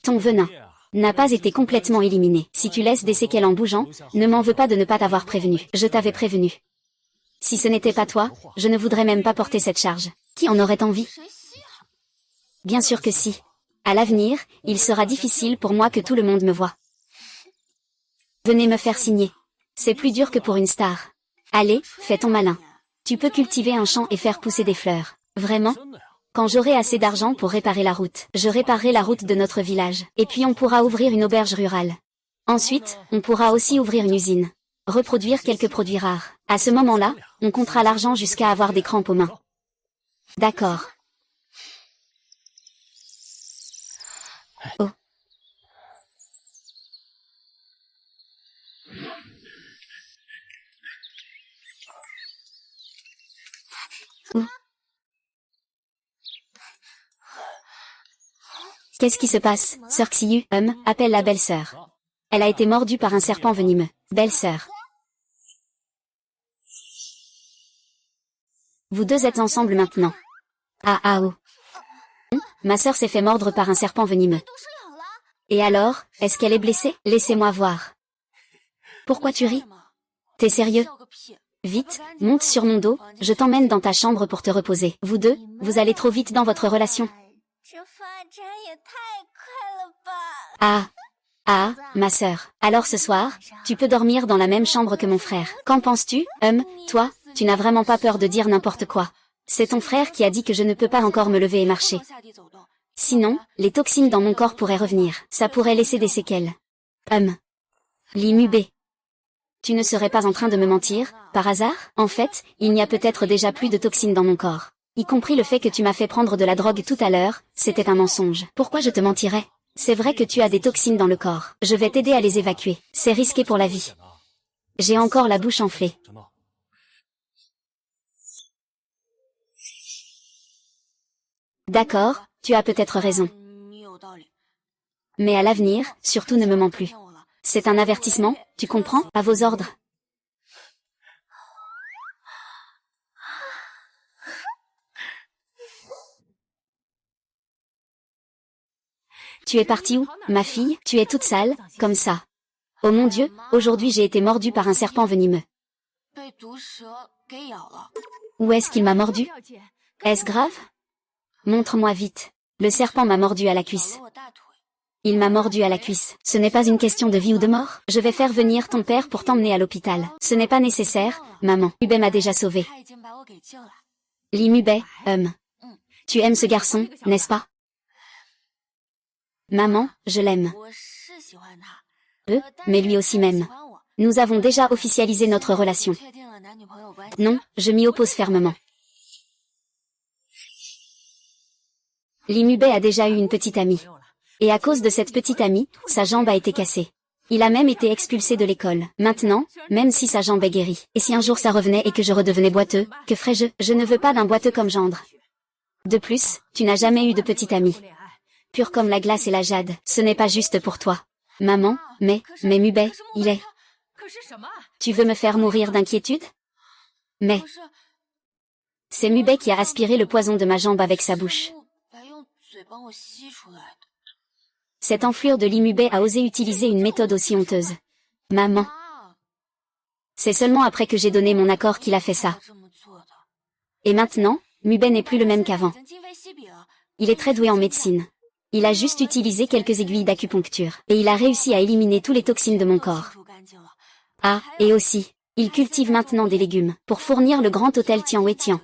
Ton venin n'a pas été complètement éliminé. Si tu laisses des séquelles en bougeant, ne m'en veux pas de ne pas t'avoir prévenu. Je t'avais prévenu. Si ce n'était pas toi, je ne voudrais même pas porter cette charge. Qui en aurait envie? Bien sûr que si. À l'avenir, il sera difficile pour moi que tout le monde me voie. Venez me faire signer. C'est plus dur que pour une star. Allez, fais ton malin. Tu peux cultiver un champ et faire pousser des fleurs. Vraiment? Quand j'aurai assez d'argent pour réparer la route, je réparerai la route de notre village. Et puis on pourra ouvrir une auberge rurale. Ensuite, on pourra aussi ouvrir une usine. Reproduire quelques produits rares. À ce moment-là, on comptera l'argent jusqu'à avoir des crampes aux mains. D'accord. Oh. Oh. Qu'est-ce qui se passe? Sœur Xiyu, appelle la belle-sœur. Elle a été mordue par un serpent venimeux. Belle-sœur. Vous deux êtes ensemble maintenant. Ah ah oh. Ma sœur s'est fait mordre par un serpent venimeux. Et alors, est-ce qu'elle est blessée? Laissez-moi voir. Pourquoi tu ris? T'es sérieux? Vite, monte sur mon dos, je t'emmène dans ta chambre pour te reposer. Vous deux, vous allez trop vite dans votre relation. Ah. Ah, ma sœur. Alors ce soir, tu peux dormir dans la même chambre que mon frère. Qu'en penses-tu, toi, tu n'as vraiment pas peur de dire n'importe quoi. C'est ton frère qui a dit que je ne peux pas encore me lever et marcher. Sinon, les toxines dans mon corps pourraient revenir. Ça pourrait laisser des séquelles. Limubé. Tu ne serais pas en train de me mentir, par hasard? En fait, il n'y a peut-être déjà plus de toxines dans mon corps. Y compris le fait que tu m'as fait prendre de la drogue tout à l'heure, c'était un mensonge. Pourquoi je te mentirais? C'est vrai que tu as des toxines dans le corps. Je vais t'aider à les évacuer. C'est risqué pour la vie. J'ai encore la bouche enflée. D'accord, tu as peut-être raison. Mais à l'avenir, surtout ne me mens plus. C'est un avertissement, tu comprends? À vos ordres. Tu es partie où, ma fille? Tu es toute sale, comme ça. Oh mon Dieu, aujourd'hui j'ai été mordue par un serpent venimeux. Où est-ce qu'il m'a mordu? Est-ce grave? Montre-moi vite. Le serpent m'a mordu à la cuisse. Il m'a mordu à la cuisse. Ce n'est pas une question de vie ou de mort. Je vais faire venir ton père pour t'emmener à l'hôpital. Ce n'est pas nécessaire, maman. Mubei m'a déjà sauvé. Limubei, tu aimes ce garçon, n'est-ce pas? Maman, je l'aime. Mais lui aussi m'aime. Nous avons déjà officialisé notre relation. Non, je m'y oppose fermement. Limubei a déjà eu une petite amie. Et à cause de cette petite amie, sa jambe a été cassée. Il a même été expulsé de l'école. Maintenant, même si sa jambe est guérie, et si un jour ça revenait et que je redevenais boiteux, que ferais-je? Je ne veux pas d'un boiteux comme gendre. De plus, tu n'as jamais eu de petite amie. Pure comme la glace et la jade, ce n'est pas juste pour toi. Maman, mais Mubei, il est... Tu veux me faire mourir d'inquiétude? Mais... C'est Mubei qui a aspiré le poison de ma jambe avec sa bouche. Cette enflure de Limubei a osé utiliser une méthode aussi honteuse. Maman. C'est seulement après que j'ai donné mon accord qu'il a fait ça. Et maintenant, Mubei n'est plus le même qu'avant. Il est très doué en médecine. Il a juste utilisé quelques aiguilles d'acupuncture. Et il a réussi à éliminer tous les toxines de mon corps. Ah, et aussi, il cultive maintenant des légumes, pour fournir le grand hôtel Tianwei-Tian.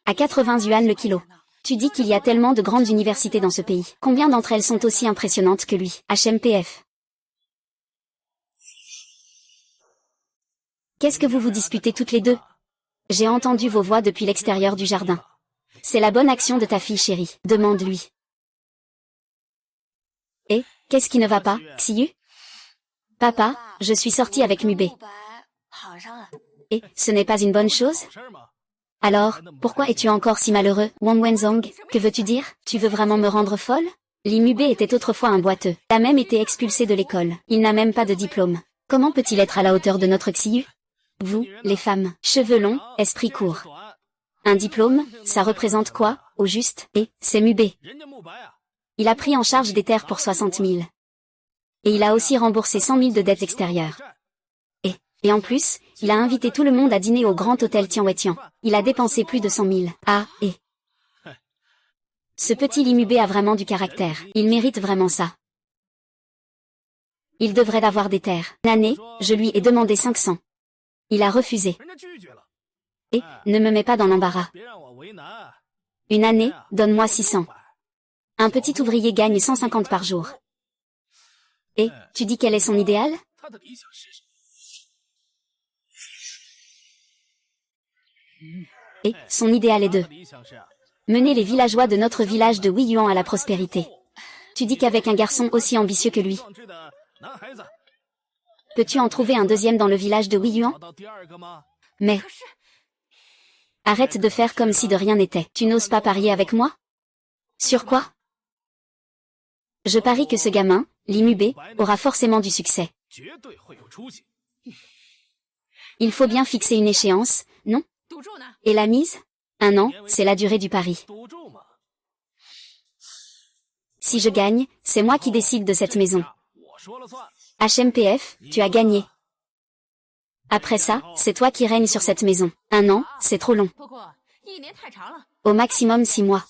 À 80 yuan le kilo. Tu dis qu'il y a tellement de grandes universités dans ce pays. Combien d'entre elles sont aussi impressionnantes que lui? HMPF. Qu'est-ce que vous vous disputez toutes les deux? J'ai entendu vos voix depuis l'extérieur du jardin. C'est la bonne action de ta fille chérie, demande-lui. Et, qu'est-ce qui ne va pas, Xiyu? Papa, je suis sortie avec Mubei. Et, ce n'est pas une bonne chose? Alors, pourquoi es-tu encore si malheureux, Wang Wenzhong? Que veux-tu dire? Tu veux vraiment me rendre folle? Limubei était autrefois un boiteux. Il a même été expulsé de l'école. Il n'a même pas de diplôme. Comment peut-il être à la hauteur de notre Xiyu? Vous, les femmes, cheveux longs, esprit court. Un diplôme, ça représente quoi, au juste? Et, c'est Mubei. Il a pris en charge des terres pour 60 000. Et il a aussi remboursé 100 000 de dettes extérieures. Et en plus, il a invité tout le monde à dîner au grand hôtel Tianwei-Tian. Il a dépensé plus de 100 000. Ah, et... Ce petit Limubei a vraiment du caractère. Il mérite vraiment ça. Il devrait avoir des terres. Une année, je lui ai demandé 500. Il a refusé. Et, ne me mets pas dans l'embarras. Une année, donne-moi 600. Un petit ouvrier gagne 150 par jour. Et, tu dis quel est son idéal? Et, son idéal est de mener les villageois de notre village de Huiyuan à la prospérité. Tu dis qu'avec un garçon aussi ambitieux que lui, peux-tu en trouver un deuxième dans le village de Huiyuan? Mais, arrête de faire comme si de rien n'était. Tu n'oses pas parier avec moi? Sur quoi? Je parie que ce gamin, Limubei, aura forcément du succès. Il faut bien fixer une échéance, non? Et la mise? 1 an, c'est la durée du pari. Si je gagne, c'est moi qui décide de cette maison. HMPF, tu as gagné. Après ça, c'est toi qui règnes sur cette maison. 1 an, c'est trop long. Au maximum 6 mois.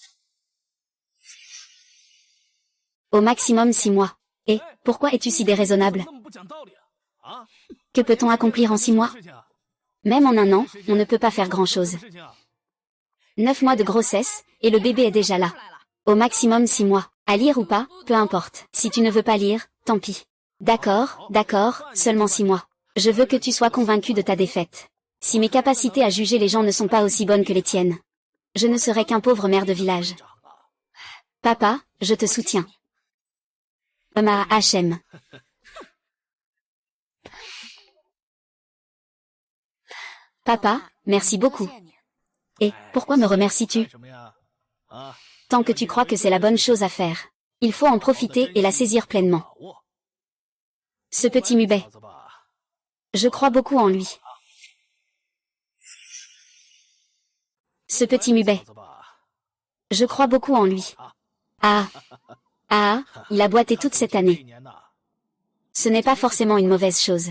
Au maximum 6 mois. Et, pourquoi es-tu si déraisonnable? Que peut-on accomplir en 6 mois? Même en un an, on ne peut pas faire grand-chose. 9 mois de grossesse, et le bébé est déjà là. Au maximum 6 mois. À lire ou pas, peu importe. Si tu ne veux pas lire, tant pis. D'accord, seulement 6 mois. Je veux que tu sois convaincu de ta défaite. Si mes capacités à juger les gens ne sont pas aussi bonnes que les tiennes, je ne serai qu'un pauvre maire de village. Papa, je te soutiens. Ma HM. Papa, merci beaucoup. Et, pourquoi me remercies-tu? Tant que tu crois que c'est la bonne chose à faire. Il faut en profiter et la saisir pleinement. Ce petit Mubei. Je crois beaucoup en lui. Ce petit Mubei. Je crois beaucoup en lui. Il a boité toute cette année. Ce n'est pas forcément une mauvaise chose.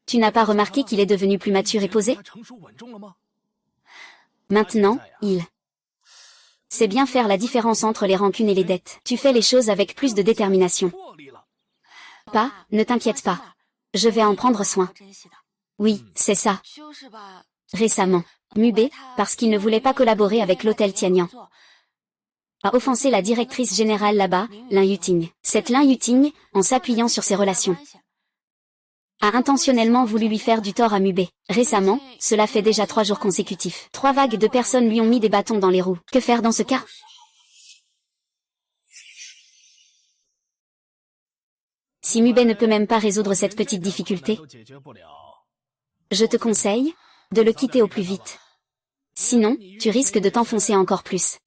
Tu n'as pas remarqué qu'il est devenu plus mature et posé? Maintenant, il sait bien faire la différence entre les rancunes et les dettes. Tu fais les choses avec plus de détermination. Pas, ne t'inquiète pas. Je vais en prendre soin. Oui, c'est ça. Récemment, Mubei, parce qu'il ne voulait pas collaborer avec l'hôtel Tianyang, a offensé la directrice générale là-bas, Lin Yuting. Cette Lin Yuting, en s'appuyant sur ses relations, a intentionnellement voulu lui faire du tort à Mubei. Récemment, cela fait déjà 3 jours consécutifs. 3 vagues de personnes lui ont mis des bâtons dans les roues. Que faire dans ce cas? Si Mubei ne peut même pas résoudre cette petite difficulté, je te conseille de le quitter au plus vite. Sinon, tu risques de t'enfoncer encore plus.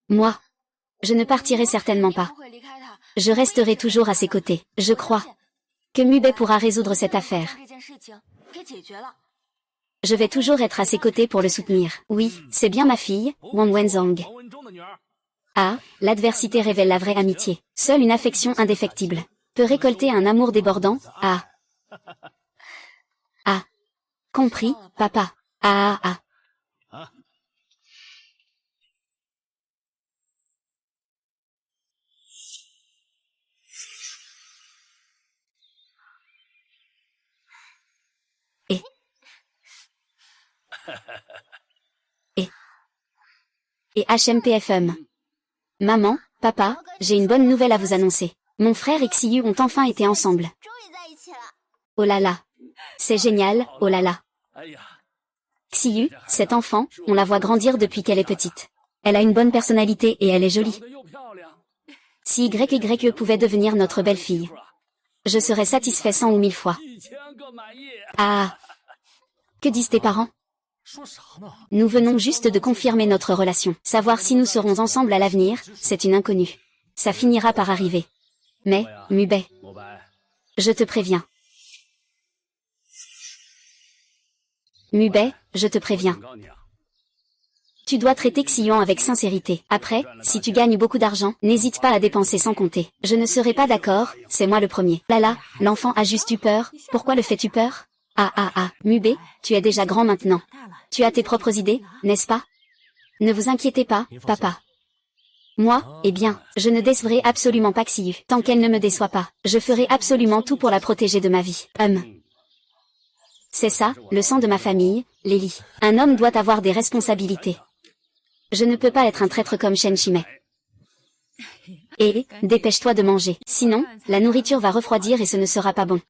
Moi, je ne partirai certainement pas. Je resterai toujours à ses côtés. Je crois que Mubei pourra résoudre cette affaire. Je vais toujours être à ses côtés pour le soutenir. Oui, c'est bien ma fille, Wang Wenzhong. L'adversité révèle la vraie amitié. Seule une affection indéfectible peut récolter un amour débordant. Compris, papa. Et HMPFM. Maman, papa, j'ai une bonne nouvelle à vous annoncer. Mon frère et Xiyu ont enfin été ensemble. Oh là là. C'est génial, oh là là. Xiyu, cet enfant, on la voit grandir depuis qu'elle est petite. Elle a une bonne personnalité et elle est jolie. Si YYE pouvait devenir notre belle-fille, je serais satisfait 100 ou 1000 fois. Que disent tes parents? Nous venons juste de confirmer notre relation. Savoir si nous serons ensemble à l'avenir, c'est une inconnue. Ça finira par arriver. Mais, Mubei, je te préviens. Mubei, je te préviens. Tu dois traiter Xion avec sincérité. Après, si tu gagnes beaucoup d'argent, n'hésite pas à dépenser sans compter. Je ne serai pas d'accord, c'est moi le premier. Là, l'enfant a juste eu peur. Pourquoi le fais-tu peur? Mubei, tu es déjà grand maintenant. Tu as tes propres idées, n'est-ce pas? Ne vous inquiétez pas, papa. Moi, eh bien, je ne décevrai absolument pas Xiyu. Tant qu'elle ne me déçoit pas, je ferai absolument tout pour la protéger de ma vie. C'est ça, le sang de ma famille, Lily. Un homme doit avoir des responsabilités. Je ne peux pas être un traître comme Shen Shimei. Et, dépêche-toi de manger. Sinon, la nourriture va refroidir et ce ne sera pas bon.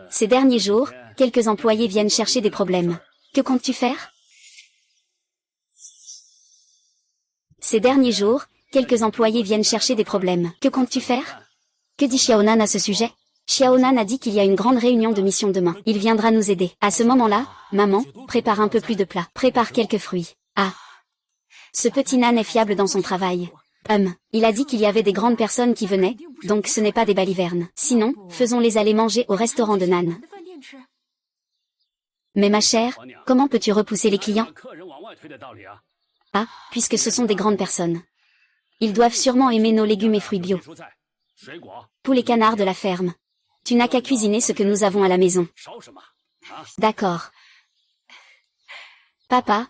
Ces derniers jours, quelques employés viennent chercher des problèmes. Que comptes-tu faire? Ces derniers jours, quelques employés viennent chercher des problèmes. Que comptes-tu faire? Que dit Xiaonan à ce sujet? Xiaonan a dit qu'il y a une grande réunion de mission demain. Il viendra nous aider. À ce moment-là, maman, prépare un peu plus de plats. Prépare quelques fruits. Ce petit Nan est fiable dans son travail. Il a dit qu'il y avait des grandes personnes qui venaient, donc ce n'est pas des balivernes. Sinon, faisons-les aller manger au restaurant de Nan. Mais ma chère, comment peux-tu repousser les clients? Puisque ce sont des grandes personnes. Ils doivent sûrement aimer nos légumes et fruits bio. Poules et canards de la ferme. Tu n'as qu'à cuisiner ce que nous avons à la maison. D'accord. Papa,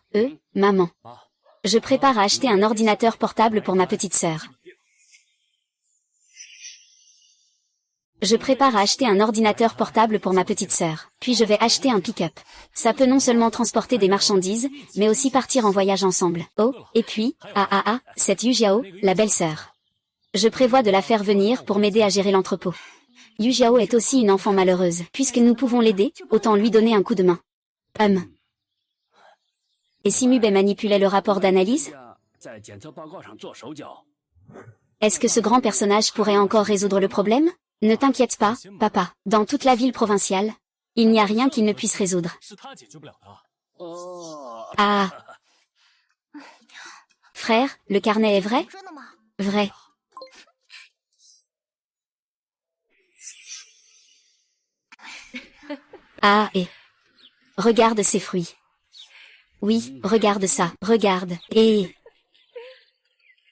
maman. Je prépare à acheter un ordinateur portable pour ma petite sœur. Je prépare à acheter un ordinateur portable pour ma petite sœur. Puis je vais acheter un pick-up. Ça peut non seulement transporter des marchandises, mais aussi partir en voyage ensemble. Oh, et puis, cette Yujiao, la belle-sœur. Je prévois de la faire venir pour m'aider à gérer l'entrepôt. Yujiao est aussi une enfant malheureuse. Puisque nous pouvons l'aider, autant lui donner un coup de main. Et si Mubei manipulait le rapport d'analyse? Est-ce que ce grand personnage pourrait encore résoudre le problème? Ne t'inquiète pas, papa. Dans toute la ville provinciale, il n'y a rien qu'il ne puisse résoudre. Ah. Frère, le carnet est vrai? Vrai. Ah, et... regarde ces fruits. Oui, regarde ça, regarde. Et...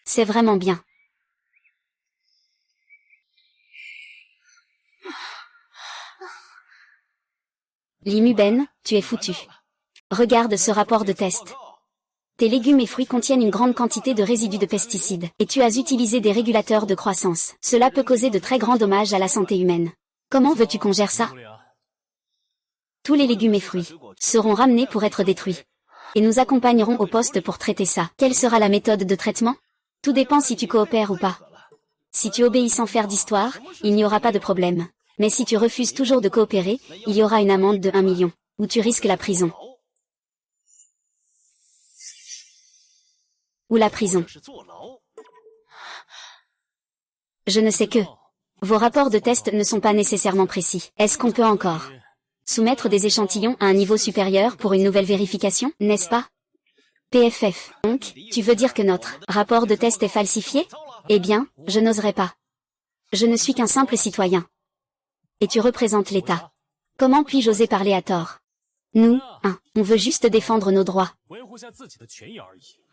c'est vraiment bien. Li Muben, tu es foutu. Regarde ce rapport de test. Tes légumes et fruits contiennent une grande quantité de résidus de pesticides, et tu as utilisé des régulateurs de croissance. Cela peut causer de très grands dommages à la santé humaine. Comment veux-tu qu'on gère ça? Tous les légumes et fruits seront ramenés pour être détruits. Et nous accompagnerons au poste pour traiter ça. Quelle sera la méthode de traitement? Tout dépend si tu coopères ou pas. Si tu obéis sans faire d'histoire, il n'y aura pas de problème. Mais si tu refuses toujours de coopérer, il y aura une amende de 1 million, ou tu risques la prison. Ou la prison. Je ne sais que. Vos rapports de test ne sont pas nécessairement précis. Est-ce qu'on peut encore soumettre des échantillons à un niveau supérieur pour une nouvelle vérification, n'est-ce pas? PFF. Donc, tu veux dire que notre rapport de test est falsifié? Eh bien, je n'oserais pas. Je ne suis qu'un simple citoyen. Et tu représentes l'État. Comment puis-je oser parler à tort? Nous, on veut juste défendre nos droits.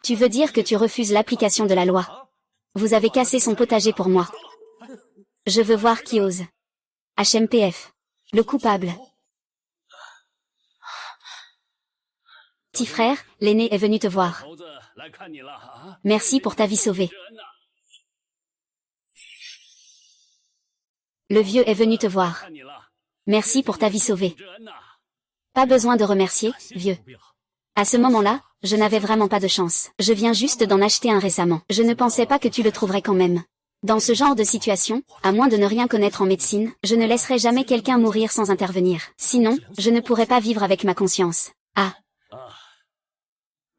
Tu veux dire que tu refuses l'application de la loi? Vous avez cassé son potager pour moi. Je veux voir qui ose. HMPF. Le coupable. Petit frère, l'aîné est venu te voir. Merci pour ta vie sauvée. Le vieux est venu te voir. Merci pour ta vie sauvée. Pas besoin de remercier, vieux. À ce moment-là, je n'avais vraiment pas de chance. Je viens juste d'en acheter un récemment. Je ne pensais pas que tu le trouverais quand même. Dans ce genre de situation, à moins de ne rien connaître en médecine, je ne laisserai jamais quelqu'un mourir sans intervenir. Sinon, je ne pourrais pas vivre avec ma conscience. Ah.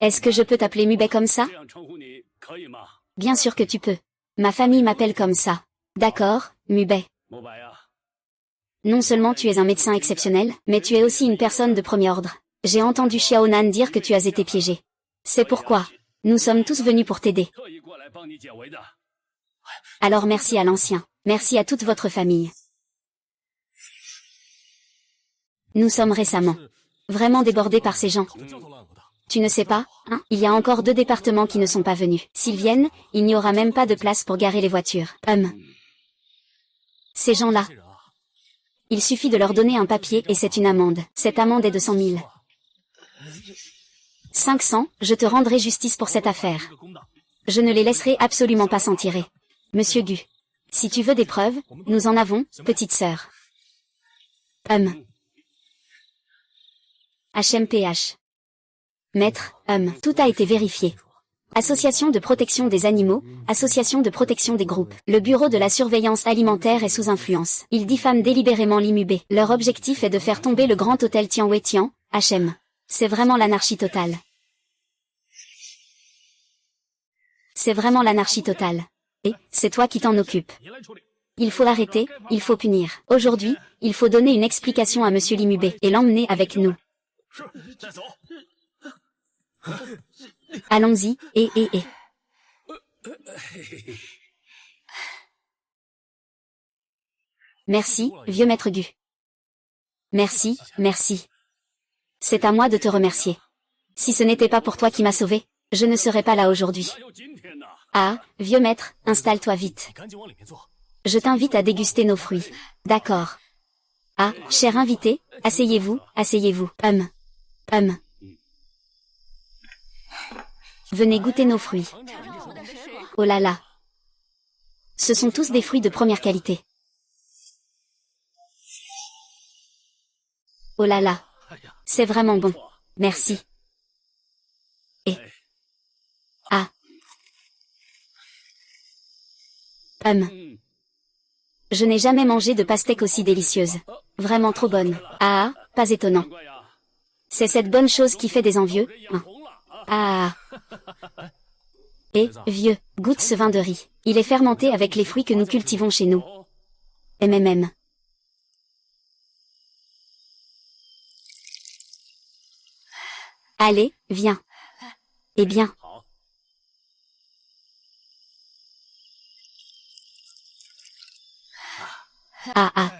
Est-ce que je peux t'appeler Mubei comme ça? Bien sûr que tu peux. Ma famille m'appelle comme ça. D'accord, Mubei. Non seulement tu es un médecin exceptionnel, mais tu es aussi une personne de premier ordre. J'ai entendu Xiaonan dire que tu as été piégé. C'est pourquoi nous sommes tous venus pour t'aider. Alors merci à l'ancien. Merci à toute votre famille. Nous sommes récemment vraiment débordés par ces gens. Tu ne sais pas, il y a encore 2 départements qui ne sont pas venus. S'ils viennent, il n'y aura même pas de place pour garer les voitures. Ces gens-là. Il suffit de leur donner un papier et c'est une amende. Cette amende est de 100 000. 500, je te rendrai justice pour cette affaire. Je ne les laisserai absolument pas s'en tirer. Monsieur Gu. Si tu veux des preuves, nous en avons, petite sœur. HMPH. Maître, tout a été vérifié. Association de protection des animaux, association de protection des groupes. Le bureau de la surveillance alimentaire est sous influence. Ils diffament délibérément Li Mubei. Leur objectif est de faire tomber le grand hôtel Tianwei-Tian, HM. C'est vraiment l'anarchie totale. C'est vraiment l'anarchie totale. Et, c'est toi qui t'en occupes. Il faut l'arrêter, il faut punir. Aujourd'hui, il faut donner une explication à Monsieur Li Mubei et l'emmener avec nous. Allons-y, et. Merci, vieux maître Gu. Merci, merci. C'est à moi de te remercier. Si ce n'était pas pour toi qui m'as sauvé, je ne serais pas là aujourd'hui. Ah, vieux maître, installe-toi vite. Je t'invite à déguster nos fruits. D'accord. Ah, cher invité, asseyez-vous, asseyez-vous. Venez goûter nos fruits. Oh là là. Ce sont tous des fruits de première qualité. Oh là là. C'est vraiment bon. Merci. Et... Ah. Je n'ai jamais mangé de pastèque aussi délicieuse. Vraiment trop bonne. Ah, pas étonnant. C'est cette bonne chose qui fait des envieux, hein. Ah. Et, vieux, goûte ce vin de riz. Il est fermenté avec les fruits que nous cultivons chez nous. MMM. Allez, viens. Eh bien. Ah ah.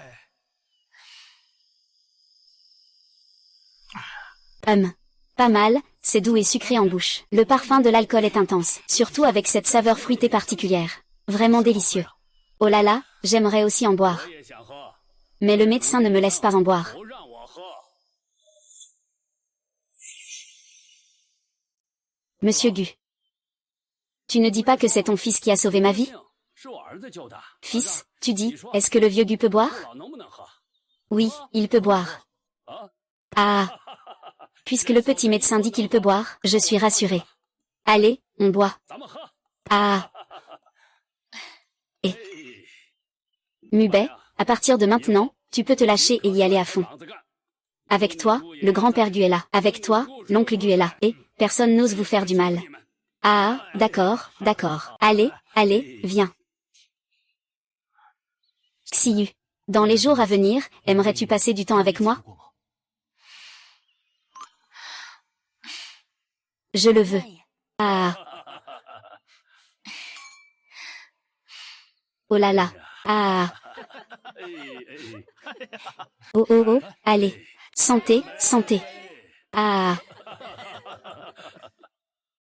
Pas mal, c'est doux et sucré en bouche. Le parfum de l'alcool est intense, surtout avec cette saveur fruitée particulière. Vraiment délicieux. Oh là là, j'aimerais aussi en boire. Mais le médecin ne me laisse pas en boire. Monsieur Gu. Tu ne dis pas que c'est ton fils qui a sauvé ma vie? Fils, tu dis, est-ce que le vieux Gu peut boire? Oui, il peut boire. Ah. Puisque le petit médecin dit qu'il peut boire, je suis rassurée. Allez, on boit. Ah. Et... Mubet, à partir de maintenant, tu peux te lâcher et y aller à fond. Avec toi, le grand-père Gu est là. Avec toi, l'oncle Gu est là. Et, personne n'ose vous faire du mal. Ah, d'accord, d'accord. Allez, allez, viens. Xiyu. Dans les jours à venir, aimerais-tu passer du temps avec moi? Je le veux. Ah. Oh là là. Ah. Oh oh oh, allez. Santé, santé. Ah.